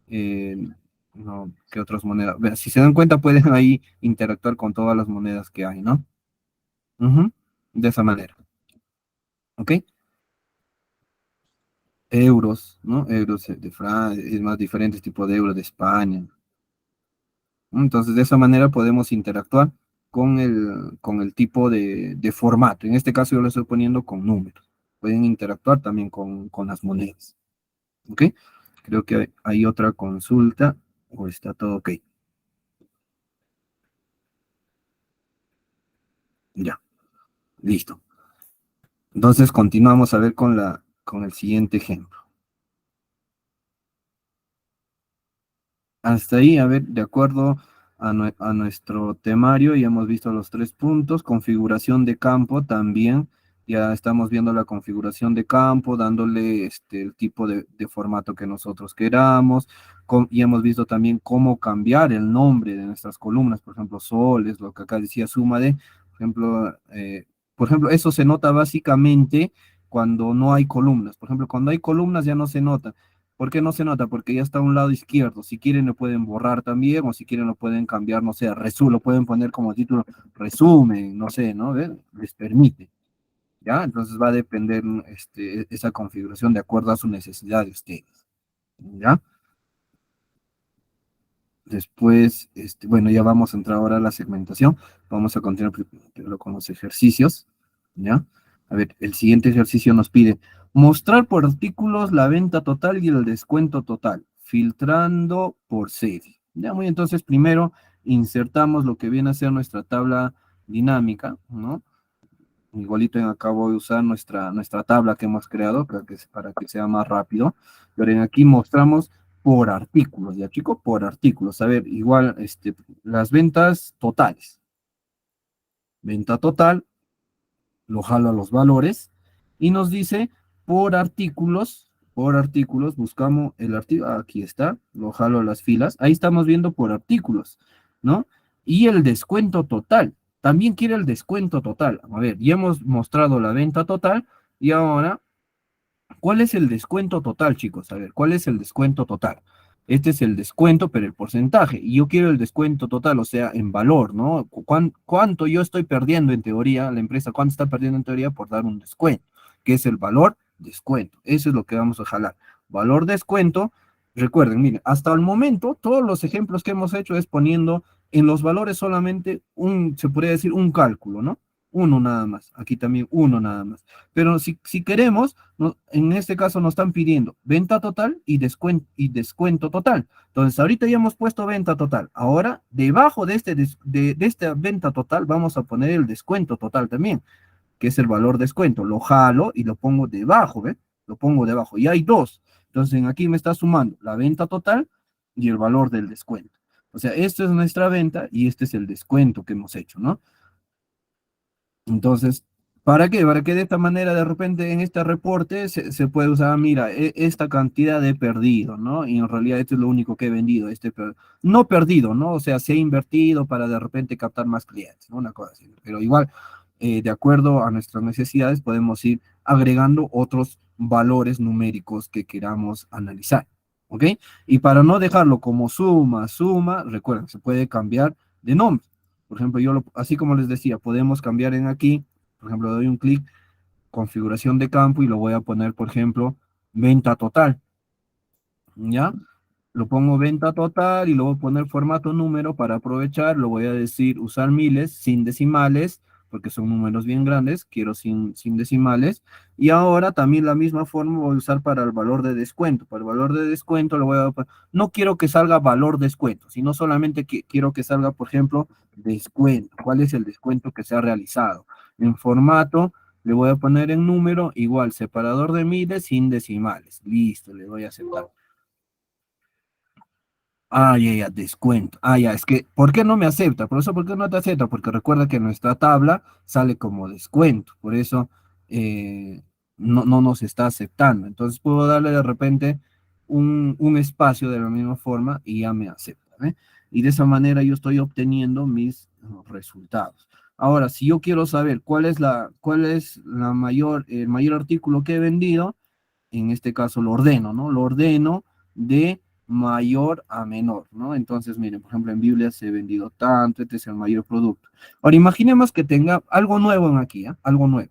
eh, no, ¿qué otras monedas? Si se dan cuenta, pueden ahí interactuar con todas las monedas que hay, ¿no? Ujú. De esa manera, ¿ok? Euros, ¿no? Euros de Francia, es más diferentes tipos de euros de España. Entonces, de esa manera podemos interactuar con el tipo de formato. En este caso, yo lo estoy poniendo con números. Pueden interactuar también con las monedas. ¿Ok? Creo que hay otra consulta o está todo ok. Ya, listo. Entonces, continuamos a ver con el siguiente ejemplo. Hasta ahí, a ver, de acuerdo a nuestro temario, ya hemos visto los 3 puntos, configuración de campo también, ya estamos viendo la configuración de campo, dándole el tipo de formato que nosotros queramos, y hemos visto también cómo cambiar el nombre de nuestras columnas, por ejemplo, soles, lo que acá decía suma de, por ejemplo, eso se nota básicamente cuando no hay columnas, por ejemplo, cuando hay columnas ya no se nota. ¿Por qué no se nota? Porque ya está a un lado izquierdo. Si quieren lo pueden borrar también, o si quieren lo pueden cambiar, no sé, lo pueden poner como título resumen, no sé, ¿no? ¿Ven? Les permite. ¿ya? Entonces va a depender esa configuración de acuerdo a su necesidad de ustedes, ¿ya? Después, bueno, ya vamos a entrar ahora a la segmentación. Vamos a continuar primero con los ejercicios, ¿ya? A ver, el siguiente ejercicio nos pide mostrar por artículos la venta total y el descuento total, filtrando por serie. Ya, muy entonces, primero insertamos lo que viene a ser nuestra tabla dinámica, ¿no? Igualito en acá voy a usar nuestra tabla que hemos creado para que sea más rápido. Pero en aquí mostramos por artículos, ¿ya chicos? Por artículos. A ver, igual, las ventas totales. Venta total, lo jalo a los valores y nos dice por artículos, buscamos el artículo, aquí está, lo jalo a las filas, ahí estamos viendo por artículos, ¿no? Y el descuento total, también quiere el descuento total. A ver, ya hemos mostrado la venta total y ahora, ¿cuál es el descuento total, chicos? A ver, ¿cuál es el descuento total? Este es el descuento, pero el porcentaje. Y yo quiero el descuento total, o sea, en valor, ¿no? ¿Cuánto yo estoy perdiendo en teoría, la empresa, cuánto está perdiendo en teoría por dar un descuento? Que es el valor descuento. Eso es lo que vamos a jalar. Valor descuento. Recuerden, miren, hasta el momento, todos los ejemplos que hemos hecho es poniendo en los valores solamente se podría decir un cálculo, ¿no? Uno nada más. Aquí también uno nada más. Pero si queremos, en este caso nos están pidiendo venta total y descuento total. Entonces, ahorita ya hemos puesto venta total. Ahora, debajo de esta venta total, vamos a poner el descuento total también, que es el valor descuento. Lo jalo y lo pongo debajo, ¿ves? Lo pongo debajo. Y hay dos. Entonces, aquí me está sumando la venta total y el valor del descuento. O sea, esto es nuestra venta y este es el descuento que hemos hecho, ¿no? Entonces, ¿para qué? Para que de esta manera de repente en este reporte se puede usar, mira, esta cantidad de perdido, ¿no? Y en realidad esto es lo único que he vendido, no perdido, ¿no? O sea, se ha invertido para de repente captar más clientes, ¿no? Una cosa así. Pero igual, de acuerdo a nuestras necesidades, podemos ir agregando otros valores numéricos que queramos analizar, ¿ok? Y para no dejarlo como suma, recuerden, se puede cambiar de nombre. Por ejemplo, así como les decía, podemos cambiar en aquí, por ejemplo, doy un clic, configuración de campo y lo voy a poner, por ejemplo, venta total, ¿ya? Lo pongo venta total y lo voy a poner formato número para aprovechar, lo voy a decir usar miles sin decimales, porque son números bien grandes, quiero sin decimales, y ahora también la misma forma voy a usar para el valor de descuento. Para el valor de descuento lo voy a no quiero que salga valor descuento, sino solamente quiero que salga, por ejemplo, descuento. ¿Cuál es el descuento que se ha realizado? En formato le voy a poner en número, igual, separador de miles sin decimales. Listo, le voy a aceptar. Ah, ya, descuento. Ah, ya, es que, ¿por qué no me acepta? Por eso, ¿por qué no te acepta? Porque recuerda que nuestra tabla sale como descuento, por eso no nos está aceptando. Entonces puedo darle de repente un espacio de la misma forma y ya me acepta, ¿eh? Y de esa manera yo estoy obteniendo mis resultados. Ahora, si yo quiero saber cuál es el mayor artículo que he vendido, en este caso lo ordeno, ¿no? Lo ordeno de mayor a menor, ¿no? Entonces, miren, por ejemplo, en Biblia se ha vendido tanto, este es el mayor producto. Ahora, imaginemos que tenga algo nuevo en aquí, ¿eh? Algo nuevo.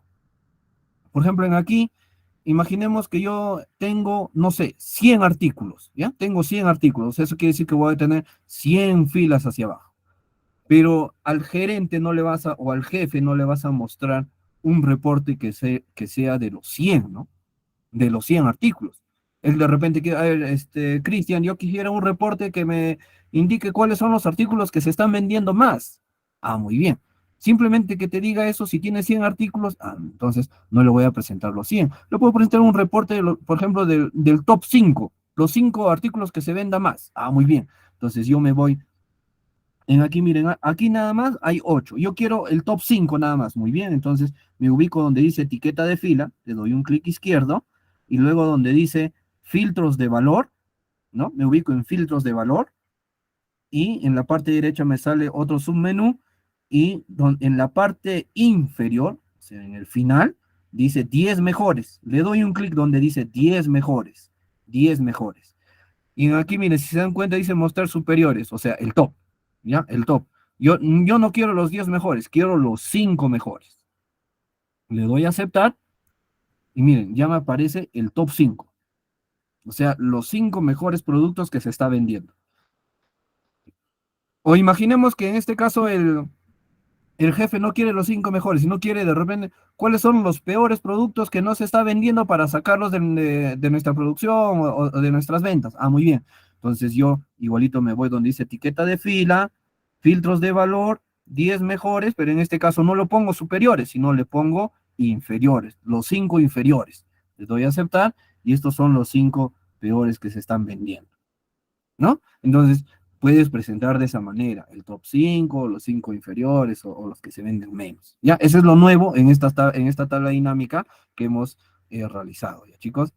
Por ejemplo, en aquí, imaginemos que yo tengo, no sé, 100 artículos, ¿ya? Tengo 100 artículos, eso quiere decir que voy a tener 100 filas hacia abajo. Pero al gerente no le o al jefe no le vas a mostrar un reporte que sea de los 100, ¿no? De los 100 artículos. Él de repente quiere, a ver, Cristian, yo quisiera un reporte que me indique cuáles son los artículos que se están vendiendo más. Ah, muy bien. Simplemente que te diga eso, si tiene 100 artículos, entonces no le voy a presentar los 100. Le puedo presentar un reporte, por ejemplo, del top 5, los 5 artículos que se venda más. Ah, muy bien. Entonces yo me voy en aquí, miren, aquí nada más hay 8. Yo quiero el top 5 nada más. Muy bien, entonces me ubico donde dice etiqueta de fila, le doy un clic izquierdo, y luego donde dice filtros de valor, ¿no? Me ubico en filtros de valor, y en la parte derecha me sale otro submenú, y en la parte inferior, o sea, en el final, dice 10 mejores. Le doy un clic donde dice 10 mejores, 10 mejores. Y aquí, miren, si se dan cuenta, dice mostrar superiores, o sea, el top. ¿Ya? El top. Yo no quiero los 10 mejores, quiero los 5 mejores. Le doy a aceptar y miren, ya me aparece el top 5. O sea, los 5 mejores productos que se está vendiendo. O imaginemos que en este caso el jefe no quiere los 5 mejores, sino quiere de repente cuáles son los peores productos que no se está vendiendo para sacarlos de nuestra producción o de nuestras ventas. Ah, muy bien. Entonces yo igualito me voy donde dice etiqueta de fila, filtros de valor, 10 mejores, pero en este caso no lo pongo superiores, sino le pongo inferiores, los 5 inferiores. Le doy a aceptar y estos son los 5 peores que se están vendiendo, ¿no? Entonces, puedes presentar de esa manera, el top 5, los 5 inferiores o los que se venden menos. Ya, ese es lo nuevo en esta tabla dinámica que hemos realizado, ¿ya, chicos?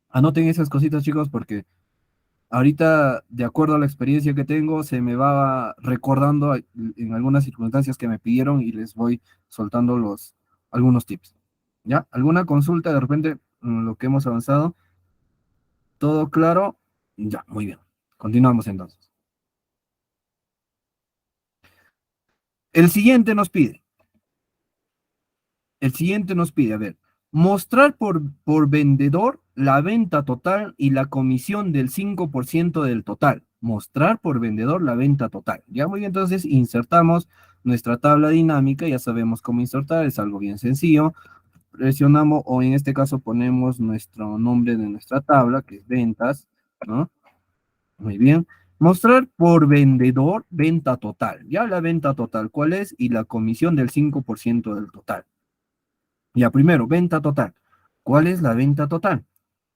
Anoten esas cositas, chicos, porque ahorita, de acuerdo a la experiencia que tengo, se me va recordando en algunas circunstancias que me pidieron y les voy soltando algunos tips. ¿Ya? ¿Alguna consulta de repente lo que hemos avanzado? ¿Todo claro? Ya, muy bien. Continuamos entonces. El siguiente nos pide, a ver, mostrar por vendedor la venta total y la comisión del 5% del total. Mostrar por vendedor la venta total. Ya muy bien, entonces insertamos nuestra tabla dinámica, ya sabemos cómo insertar, es algo bien sencillo. Presionamos, o en este caso ponemos nuestro nombre de nuestra tabla, que es ventas, ¿no? Muy bien. Mostrar por vendedor venta total. Ya la venta total, ¿cuál es? Y la comisión del 5% del total. Ya primero, venta total. ¿Cuál es la venta total?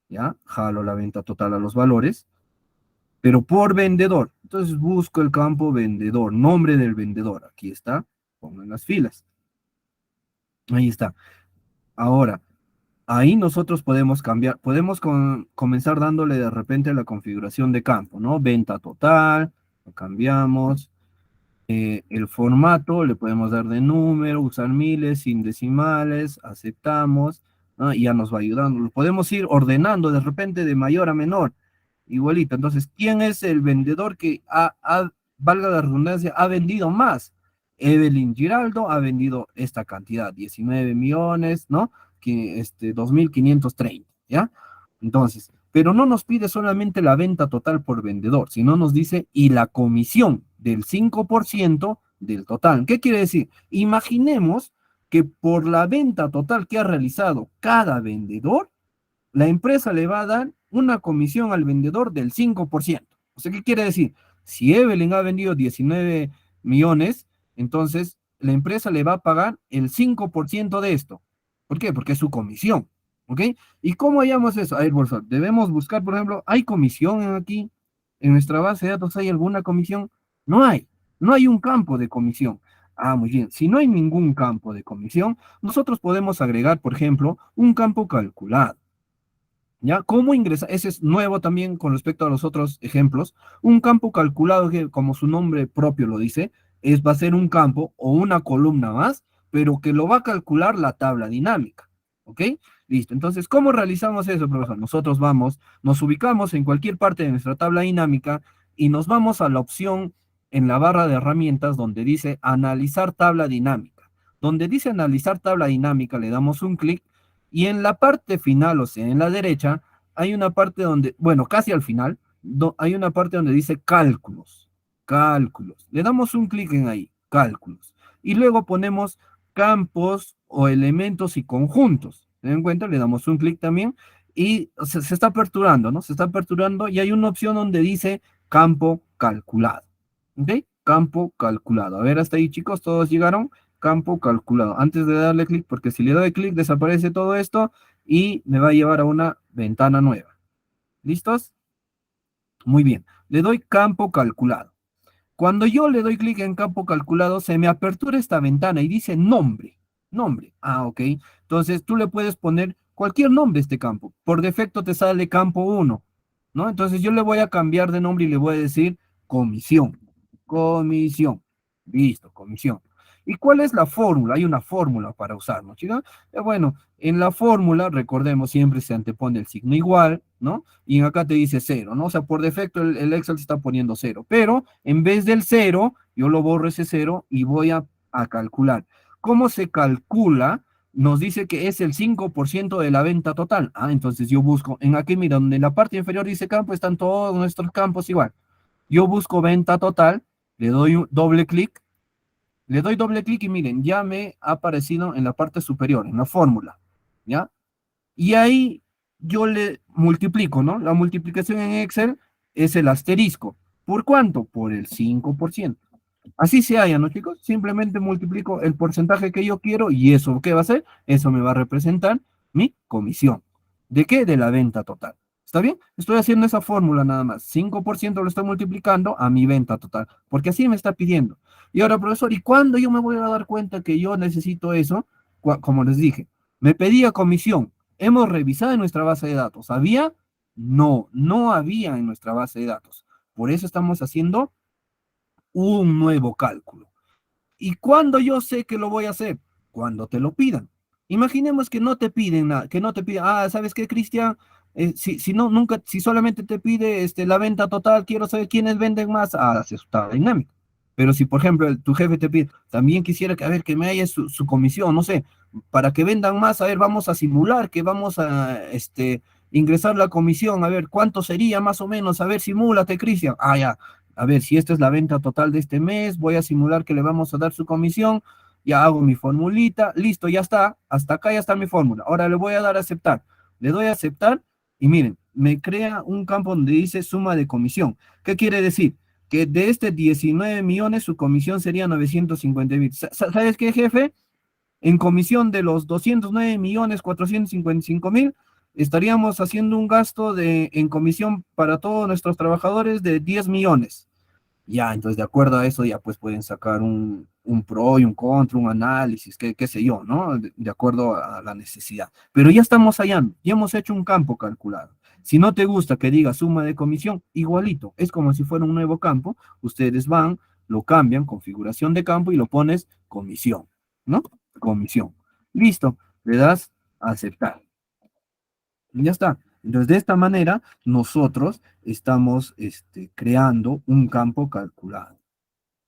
Ya, jalo la venta total a los valores, pero por vendedor. Entonces busco el campo vendedor, nombre del vendedor. Aquí está, pongo en las filas. Ahí está. Ahora, ahí nosotros podemos cambiar, podemos comenzar dándole de repente la configuración de campo, ¿no? Venta total, lo cambiamos. El formato le podemos dar de número, usar miles, sin decimales, aceptamos, ¿no? Y ya nos va ayudando. Lo podemos ir ordenando de repente de mayor a menor, igualito. Entonces, ¿quién es el vendedor que valga la redundancia, ha vendido más? Evelyn Giraldo ha vendido esta cantidad, 19 millones, ¿no? 2.530, ¿ya? Entonces, pero no nos pide solamente la venta total por vendedor, sino nos dice y la comisión del 5% del total. ¿Qué quiere decir? Imaginemos que por la venta total que ha realizado cada vendedor, la empresa le va a dar una comisión al vendedor del 5%. O sea, ¿qué quiere decir? Si Evelyn ha vendido 19 millones, entonces la empresa le va a pagar el 5% de esto. ¿Por qué? Porque es su comisión. ¿Ok? ¿Y cómo hallamos eso? A ver, por favor, debemos buscar, por ejemplo, ¿hay comisión aquí? ¿En nuestra base de datos hay alguna comisión? No hay. No hay un campo de comisión. Ah, muy bien. Si no hay ningún campo de comisión, nosotros podemos agregar, por ejemplo, un campo calculado. ¿Ya? ¿Cómo ingresar? Ese es nuevo también con respecto a los otros ejemplos. Un campo calculado que, como su nombre propio lo dice, va a ser un campo o una columna más, pero que lo va a calcular la tabla dinámica. ¿Ok? Listo. Entonces, ¿cómo realizamos eso, profesor? Nosotros nos ubicamos en cualquier parte de nuestra tabla dinámica y nos vamos a la opción en la barra de herramientas donde dice analizar tabla dinámica. Donde dice analizar tabla dinámica, le damos un clic y en la parte final, o sea, en la derecha, hay una parte donde, bueno, casi al final, hay una parte donde dice cálculos. Cálculos. Le damos un clic en ahí, cálculos. Y luego ponemos campos o elementos y conjuntos. ¿Se dan cuenta? Le damos un clic también y se está aperturando, ¿no? Se está aperturando y hay una opción donde dice campo calculado. ¿Ok? Campo calculado. A ver, hasta ahí, chicos, ¿todos llegaron? Campo calculado. Antes de darle clic, porque si le doy clic desaparece todo esto y me va a llevar a una ventana nueva. ¿Listos? Muy bien. Le doy campo calculado. Cuando yo le doy clic en campo calculado, se me apertura esta ventana y dice nombre. Nombre. Ah, ok. Entonces tú le puedes poner cualquier nombre a este campo. Por defecto te sale campo 1, ¿no? Entonces yo le voy a cambiar de nombre y le voy a decir comisión. Comisión. Listo, comisión. ¿Y cuál es la fórmula? Hay una fórmula para usar, ¿no, chicos? Bueno, en la fórmula, recordemos, siempre se antepone el signo igual, ¿no? Y acá te dice 0, ¿no? O sea, por defecto el Excel se está poniendo 0, pero en vez del 0, yo lo borro ese 0 y voy a calcular. ¿Cómo se calcula nos dice que es el 5% de la venta total. Ah, entonces yo busco, en aquí, mira, donde en la parte inferior dice campo, están todos nuestros campos igual. Yo busco venta total, le doy un doble clic, y miren, ya me ha aparecido en la parte superior, en la fórmula, ¿ya? Y ahí yo le multiplico, ¿no? La multiplicación en Excel es el asterisco. ¿Por cuánto? Por el 5%. Así se halla, ¿no, chicos? Simplemente multiplico el porcentaje que yo quiero y eso, ¿qué va a hacer? Eso me va a representar mi comisión. ¿De qué? De la venta total. ¿Está bien? Estoy haciendo esa fórmula nada más. 5% lo estoy multiplicando a mi venta total, porque así me está pidiendo. Y ahora, profesor, ¿y cuándo yo me voy a dar cuenta que yo necesito eso? Como les dije, me pedía comisión. Hemos revisado en nuestra base de datos. ¿Había? No, no había en nuestra base de datos. Por eso estamos haciendo un nuevo cálculo. ¿Y cuándo yo sé que lo voy a hacer? Cuando te lo pidan. Imaginemos que no te piden nada, que no te piden, ¿sabes qué, Cristian? Si no, nunca, si solamente te pide la venta total, quiero saber quiénes venden más, haces esta dinámica. Pero si, por ejemplo, tu jefe te pide, también quisiera que, a ver, que me haya su comisión, no sé, para que vendan más, a ver, vamos a simular que vamos a ingresar la comisión, a ver, ¿cuánto sería más o menos? A ver, simúlate, Cristian. Ya, a ver, si esta es la venta total de este mes, voy a simular que le vamos a dar su comisión, ya hago mi formulita, listo, ya está, hasta acá ya está mi fórmula. Ahora le voy a dar a aceptar. Le doy a aceptar y miren, me crea un campo donde dice suma de comisión. ¿Qué quiere decir? Que de este 19 millones su comisión sería 950,000. ¿Sabes qué, jefe? En comisión de los 209 millones 455,000, estaríamos haciendo un gasto en comisión para todos nuestros trabajadores de 10 millones. Ya, entonces de acuerdo a eso ya pues pueden sacar un pro y un contra, un análisis, qué sé yo, ¿no? De acuerdo a la necesidad. Pero ya estamos allá, ya hemos hecho un campo calculado. Si no te gusta que diga suma de comisión, igualito, es como si fuera un nuevo campo, ustedes van, lo cambian, configuración de campo y lo pones comisión, ¿no? Comisión. Listo, le das a aceptar. Y ya está. Entonces, de esta manera, nosotros estamos creando un campo calculado.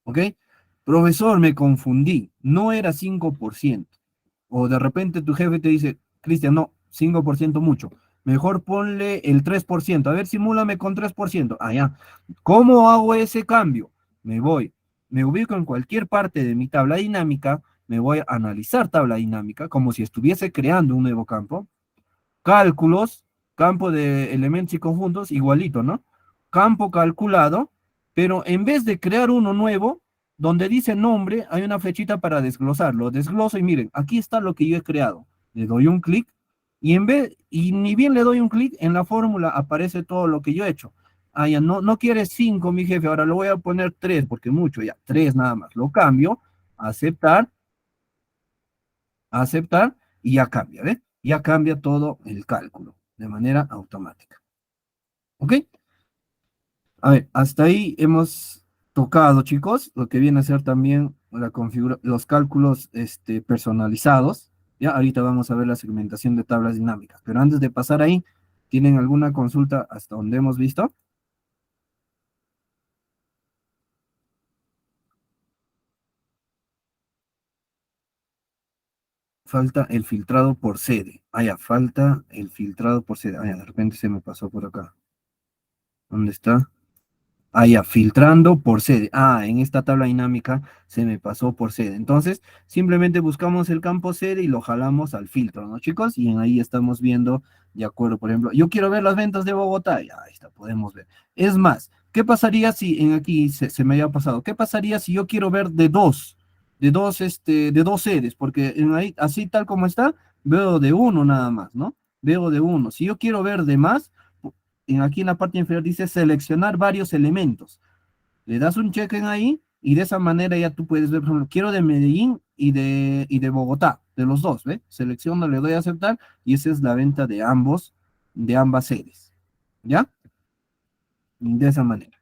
¿Ok? Profesor, me confundí. No era 5%. O de repente tu jefe te dice, Cristian, no, 5% mucho. Mejor ponle el 3%. A ver, simúlame con 3%. Ya. ¿Cómo hago ese cambio? Me ubico en cualquier parte de mi tabla dinámica, me voy a analizar tabla dinámica como si estuviese creando un nuevo campo. Cálculos, campo de elementos y conjuntos, igualito, ¿no? Campo calculado, pero en vez de crear uno nuevo, donde dice nombre, hay una flechita para desglosarlo. Desgloso y miren, aquí está lo que yo he creado. Le doy un clic y ni bien le doy un clic, en la fórmula aparece todo lo que yo he hecho. Ya no quiere 5, mi jefe, ahora lo voy a poner 3, porque mucho ya, 3 nada más. Lo cambio, aceptar, aceptar y ya cambia, ¿ves? Ya cambia todo el cálculo de manera automática. ¿Ok? A ver, hasta ahí hemos tocado, chicos, lo que viene a ser también los cálculos personalizados. Ya, ahorita vamos a ver la segmentación de tablas dinámicas. Pero antes de pasar ahí, ¿tienen alguna consulta hasta donde hemos visto? Falta el filtrado por sede. Ya, falta el filtrado por sede. Ya, de repente se me pasó por acá. ¿Dónde está? Ya, filtrando por sede. En esta tabla dinámica se me pasó por sede. Entonces, simplemente buscamos el campo sede y lo jalamos al filtro, ¿no, chicos? Y en ahí estamos viendo, de acuerdo, por ejemplo, yo quiero ver las ventas de Bogotá. Ya, ahí está, podemos ver. Es más, ¿qué pasaría si en aquí se me había pasado? ¿Qué pasaría si yo quiero ver de dos sedes? Porque en ahí, así tal como está, veo de uno nada más, ¿no? Veo de uno. Si yo quiero ver de más, aquí en la parte inferior dice seleccionar varios elementos. Le das un check en ahí y de esa manera ya tú puedes ver, por ejemplo, quiero de Medellín y de Bogotá, de los dos, ¿ve? Selecciono, le doy a aceptar y esa es la venta de ambas sedes. ¿Ya? De esa manera.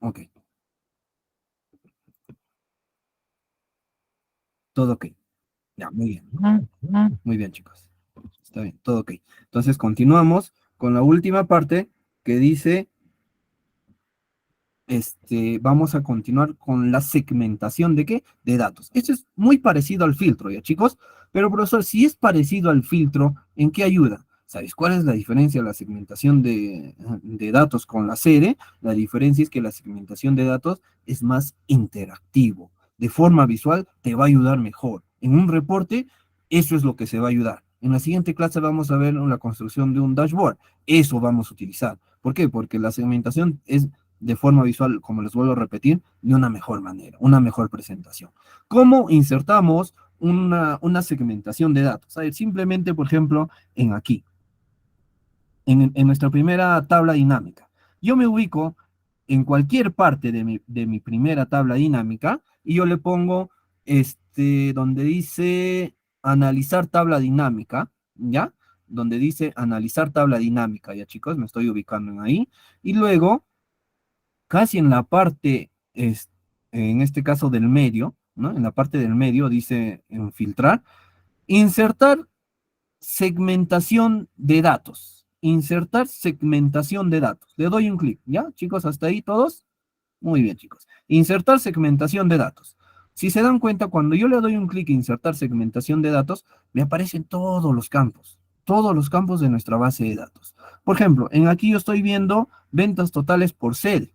Ok. Todo ok. Ya, muy bien. Muy bien, chicos. Está bien, todo ok. Entonces continuamos con la última parte que dice vamos a continuar con la segmentación ¿de qué? De datos. Esto es muy parecido al filtro, ¿ya, chicos? Pero, profesor, si es parecido al filtro, ¿en qué ayuda? ¿Sabes cuál es la diferencia de la segmentación de datos con la serie? La diferencia es que la segmentación de datos es más interactivo. De forma visual te va a ayudar mejor. En un reporte, eso es lo que se va a ayudar. En la siguiente clase vamos a ver la construcción de un dashboard. Eso vamos a utilizar. ¿Por qué? Porque la segmentación es de forma visual, como les vuelvo a repetir, de una mejor manera, una mejor presentación. ¿Cómo insertamos una segmentación de datos? A ver, simplemente, por ejemplo, en aquí, en nuestra primera tabla dinámica. Yo me ubico en cualquier parte de mi primera tabla dinámica y yo le pongo donde dice analizar tabla dinámica, ¿ya? Donde dice analizar tabla dinámica, ya chicos, me estoy ubicando en ahí. Y luego casi en la parte, en este caso del medio, ¿no? En la parte del medio dice en filtrar, insertar segmentación de datos. Insertar segmentación de datos. Le doy un clic, ¿ya? Chicos, hasta ahí todos. Muy bien, chicos. Insertar segmentación de datos. Si se dan cuenta, cuando yo le doy un clic a insertar segmentación de datos, me aparecen todos los campos de nuestra base de datos. Por ejemplo, en aquí yo estoy viendo ventas totales por sede.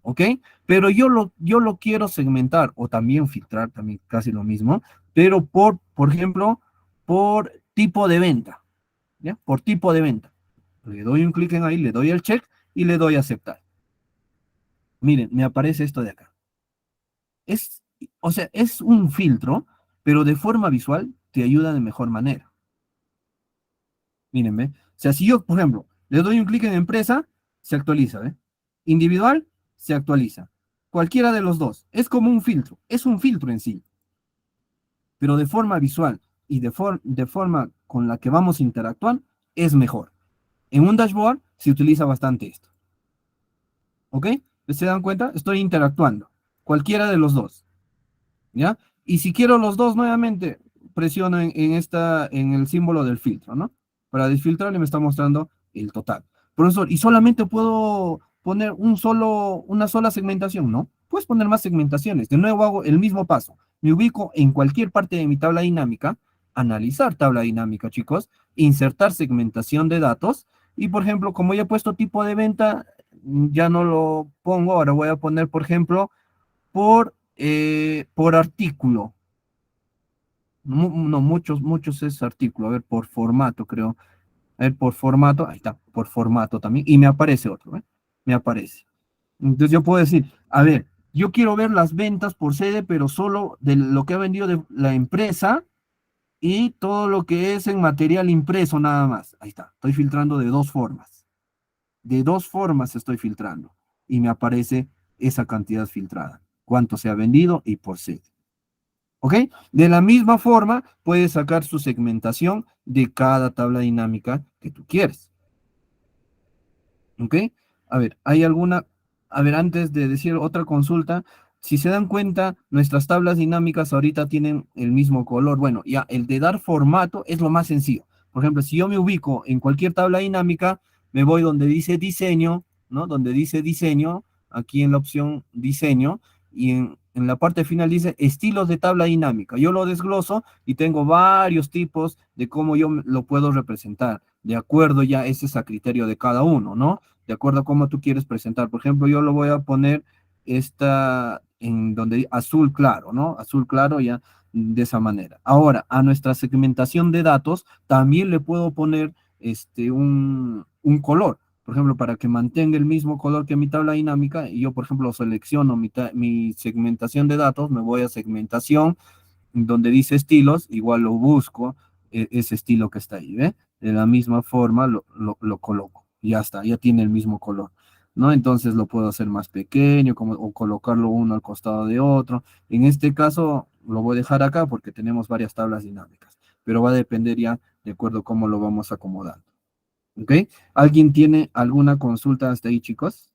¿Ok? Pero yo lo quiero segmentar o también filtrar, también casi lo mismo, pero por ejemplo, por tipo de venta, ¿ya? Por tipo de venta. Le doy un clic en ahí, le doy el check y le doy a aceptar. Miren, me aparece esto de acá. O sea, es un filtro, pero de forma visual te ayuda de mejor manera. Miren, ¿ve? O sea, si yo, por ejemplo, le doy un clic en empresa, se actualiza, ¿ve? Individual, se actualiza. Cualquiera de los dos. Es como un filtro. Es un filtro en sí. Pero de forma visual y de forma con la que vamos a interactuar, es mejor. En un dashboard se utiliza bastante esto. ¿Ok? ¿Se dan cuenta? Estoy interactuando. Cualquiera de los dos. ¿Ya? Y si quiero los dos nuevamente, presiono en el símbolo del filtro, ¿no? Para desfiltrar y me está mostrando el total. Profesor, ¿y solamente puedo poner una sola segmentación? No, puedes poner más segmentaciones. De nuevo hago el mismo paso. Me ubico en cualquier parte de mi tabla dinámica, analizar tabla dinámica, chicos, insertar segmentación de datos, y por ejemplo, como ya he puesto tipo de venta, ya no lo pongo, ahora voy a poner, por ejemplo, por artículo. No, muchos es artículo. A ver, por formato, creo. A ver, por formato. Ahí está, por formato también. Y me aparece otro, ¿eh? Me aparece. Entonces yo puedo decir, a ver, yo quiero ver las ventas por sede, pero solo de lo que ha vendido de la empresa y todo lo que es en material impreso nada más. Ahí está. Estoy filtrando de dos formas. De dos formas estoy filtrando. Y me aparece esa cantidad filtrada. Cuánto se ha vendido y por sede. ¿Ok? De la misma forma, puedes sacar su segmentación de cada tabla dinámica que tú quieres. ¿Ok? A ver, a ver, antes de decir otra consulta, si se dan cuenta, nuestras tablas dinámicas ahorita tienen el mismo color. Bueno, ya el de dar formato es lo más sencillo. Por ejemplo, si yo me ubico en cualquier tabla dinámica, me voy donde dice diseño, ¿no? Donde dice diseño, aquí en la opción diseño, y en la parte final dice estilos de tabla dinámica. Yo lo desgloso y tengo varios tipos de cómo yo lo puedo representar. De acuerdo, ya ese es a criterio de cada uno, ¿no? De acuerdo a cómo tú quieres presentar. Por ejemplo, yo lo voy a poner en donde azul claro, ¿no? Azul claro ya de esa manera. Ahora, a nuestra segmentación de datos también le puedo poner un color. Por ejemplo, para que mantenga el mismo color que mi tabla dinámica, y yo, por ejemplo, selecciono mi segmentación de datos, me voy a segmentación, donde dice estilos, igual lo busco, ese estilo que está ahí, ¿ve? De la misma forma lo coloco, y ya está, ya tiene el mismo color, ¿no? Entonces lo puedo hacer más pequeño, o colocarlo uno al costado de otro. En este caso, lo voy a dejar acá porque tenemos varias tablas dinámicas, pero va a depender ya de acuerdo a cómo lo vamos acomodando. ¿Ok? ¿Alguien tiene alguna consulta hasta ahí, chicos?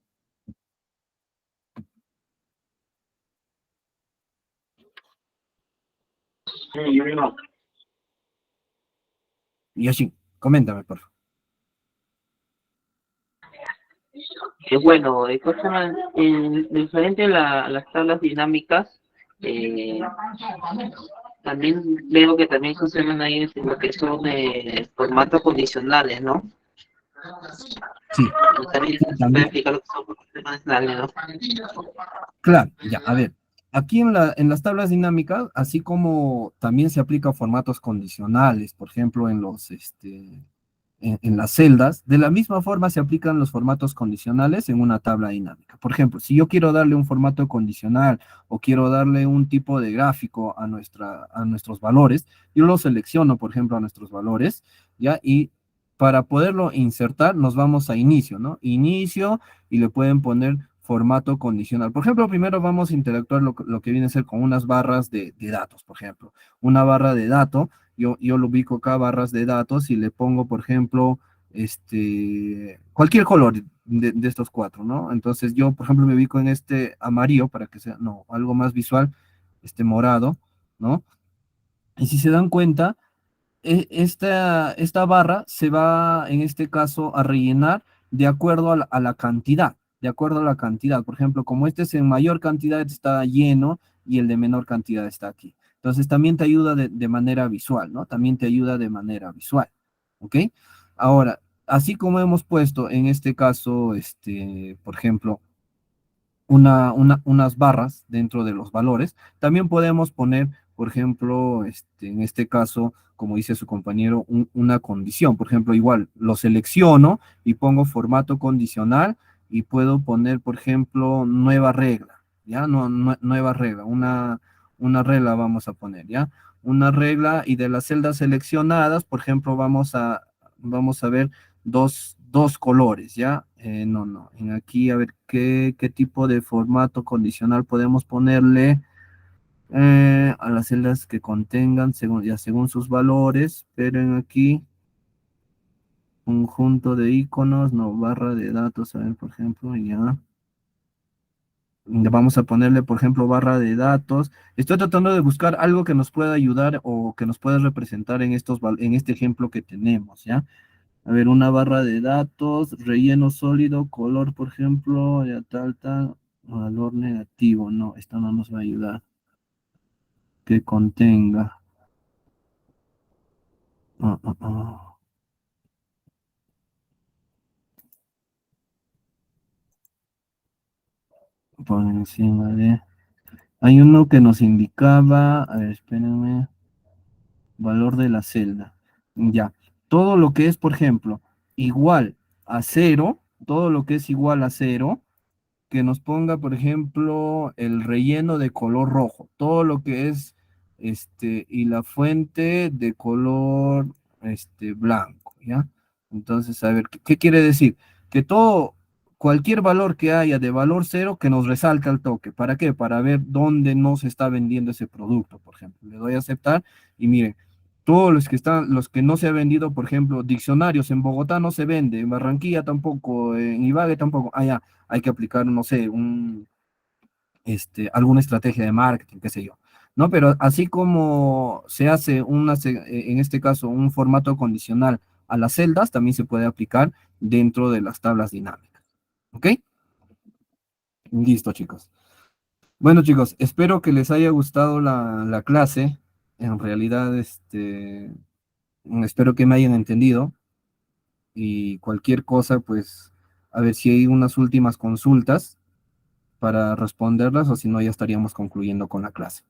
Yoshi, coméntame, por favor. Bueno, ¿cómo se llama? Diferente a las tablas dinámicas, eh, también veo que también funcionan ahí lo que son formatos condicionales, ¿no? Sí, También sí, se puede también. explicar lo que son formatos condicionales, ¿no? Claro, ya, a ver. Aquí en las tablas dinámicas, así como también se aplica formatos condicionales, por ejemplo, en las celdas, de la misma forma se aplican los formatos condicionales en una tabla dinámica. Por ejemplo, si yo quiero darle un formato condicional o quiero darle un tipo de gráfico a nuestros valores, yo lo selecciono, por ejemplo, a nuestros valores, ¿ya? Y para poderlo insertar, nos vamos a inicio, ¿no? Inicio y le pueden poner formato condicional. Por ejemplo, primero vamos a interactuar lo que viene a ser con unas barras de datos, por ejemplo. Una barra de dato yo lo ubico acá, barras de datos, y le pongo, por ejemplo, cualquier color de estos cuatro, ¿no? Entonces yo, por ejemplo, me ubico en este amarillo para que sea, no, algo más visual, este morado, ¿no? Y si se dan cuenta, esta barra se va, en este caso, a rellenar de acuerdo a la cantidad, de acuerdo a la cantidad. Por ejemplo, como este es en mayor cantidad, está lleno y el de menor cantidad está aquí. Entonces, también te ayuda de manera visual, ¿no? También te ayuda de manera visual, ¿ok? Ahora, así como hemos puesto en este caso, por ejemplo, unas barras dentro de los valores. También podemos poner, por ejemplo, en este caso, como dice su compañero, una condición. Por ejemplo, igual lo selecciono y pongo formato condicional y puedo poner, por ejemplo, nueva regla, ¿ya? Nueva regla, una regla vamos a poner, ¿ya? Una regla, y de las celdas seleccionadas, por ejemplo, vamos a ver dos colores, ¿ya? No. En aquí, a ver, ¿qué tipo de formato condicional podemos ponerle a las celdas que contengan, según sus valores, pero en aquí, conjunto de iconos, no, barra de datos, a ver, por ejemplo, ya. Vamos a ponerle, por ejemplo, barra de datos. Estoy tratando de buscar algo que nos pueda ayudar o que nos pueda representar en este ejemplo que tenemos, ¿ya? A ver, una barra de datos, relleno sólido, color, por ejemplo, ya tal, valor negativo. No, esta no nos va a ayudar. Que contenga. Ah, ah, ah. Por encima de... Hay uno que nos indicaba, a ver, espérenme, valor de la celda. Ya, todo lo que es, por ejemplo, igual a cero, todo lo que es igual a cero, que nos ponga, por ejemplo, el relleno de color rojo, todo lo que es, y la fuente de color, blanco, ¿ya? Entonces, a ver, ¿qué quiere decir? Que cualquier valor que haya de valor cero, que nos resalte al toque. ¿Para qué? Para ver dónde no se está vendiendo ese producto, por ejemplo. Le doy a aceptar y miren, todos los que no se ha vendido, por ejemplo, diccionarios en Bogotá no se vende, en Barranquilla tampoco, en Ibagué tampoco. Ya, hay que aplicar, no sé, alguna estrategia de marketing, qué sé yo, ¿no? Pero así como se hace en este caso, un formato condicional a las celdas, también se puede aplicar dentro de las tablas dinámicas, ¿ok? Listo, chicos. Bueno, chicos, espero que les haya gustado la clase. En realidad, espero que me hayan entendido, y cualquier cosa, pues, a ver si hay unas últimas consultas para responderlas, o si no, ya estaríamos concluyendo con la clase.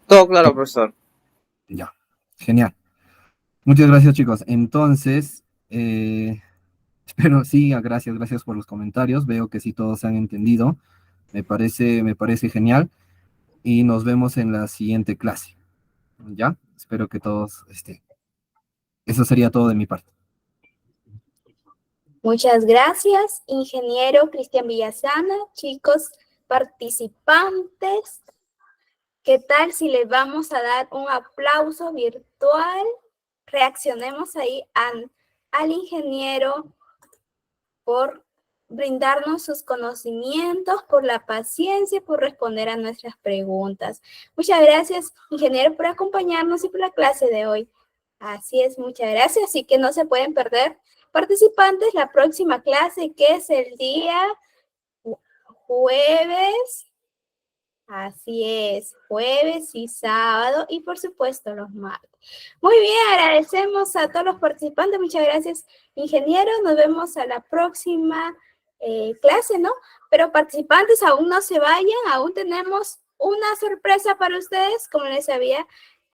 Todo claro, profesor. Ya, genial. Muchas gracias, chicos. Entonces, espero, sí, gracias por los comentarios. Veo que sí todos han entendido. Me parece genial. Y nos vemos en la siguiente clase. ¿Ya? Espero que todos estén. Eso sería todo de mi parte. Muchas gracias, ingeniero Cristian Villasana, chicos participantes. ¿Qué tal si les vamos a dar un aplauso virtual? Reaccionemos ahí al ingeniero por brindarnos sus conocimientos, por la paciencia, por responder a nuestras preguntas. Muchas gracias, ingeniero, por acompañarnos y por la clase de hoy. Así es, muchas gracias. Así que no se pueden perder, participantes, la próxima clase, que es el día jueves. Así es, jueves y sábado, y por supuesto los martes. Muy bien, agradecemos a todos los participantes. Muchas gracias, ingeniero. Nos vemos a la próxima clase, ¿no? Pero participantes, aún no se vayan, aún tenemos una sorpresa para ustedes, como les había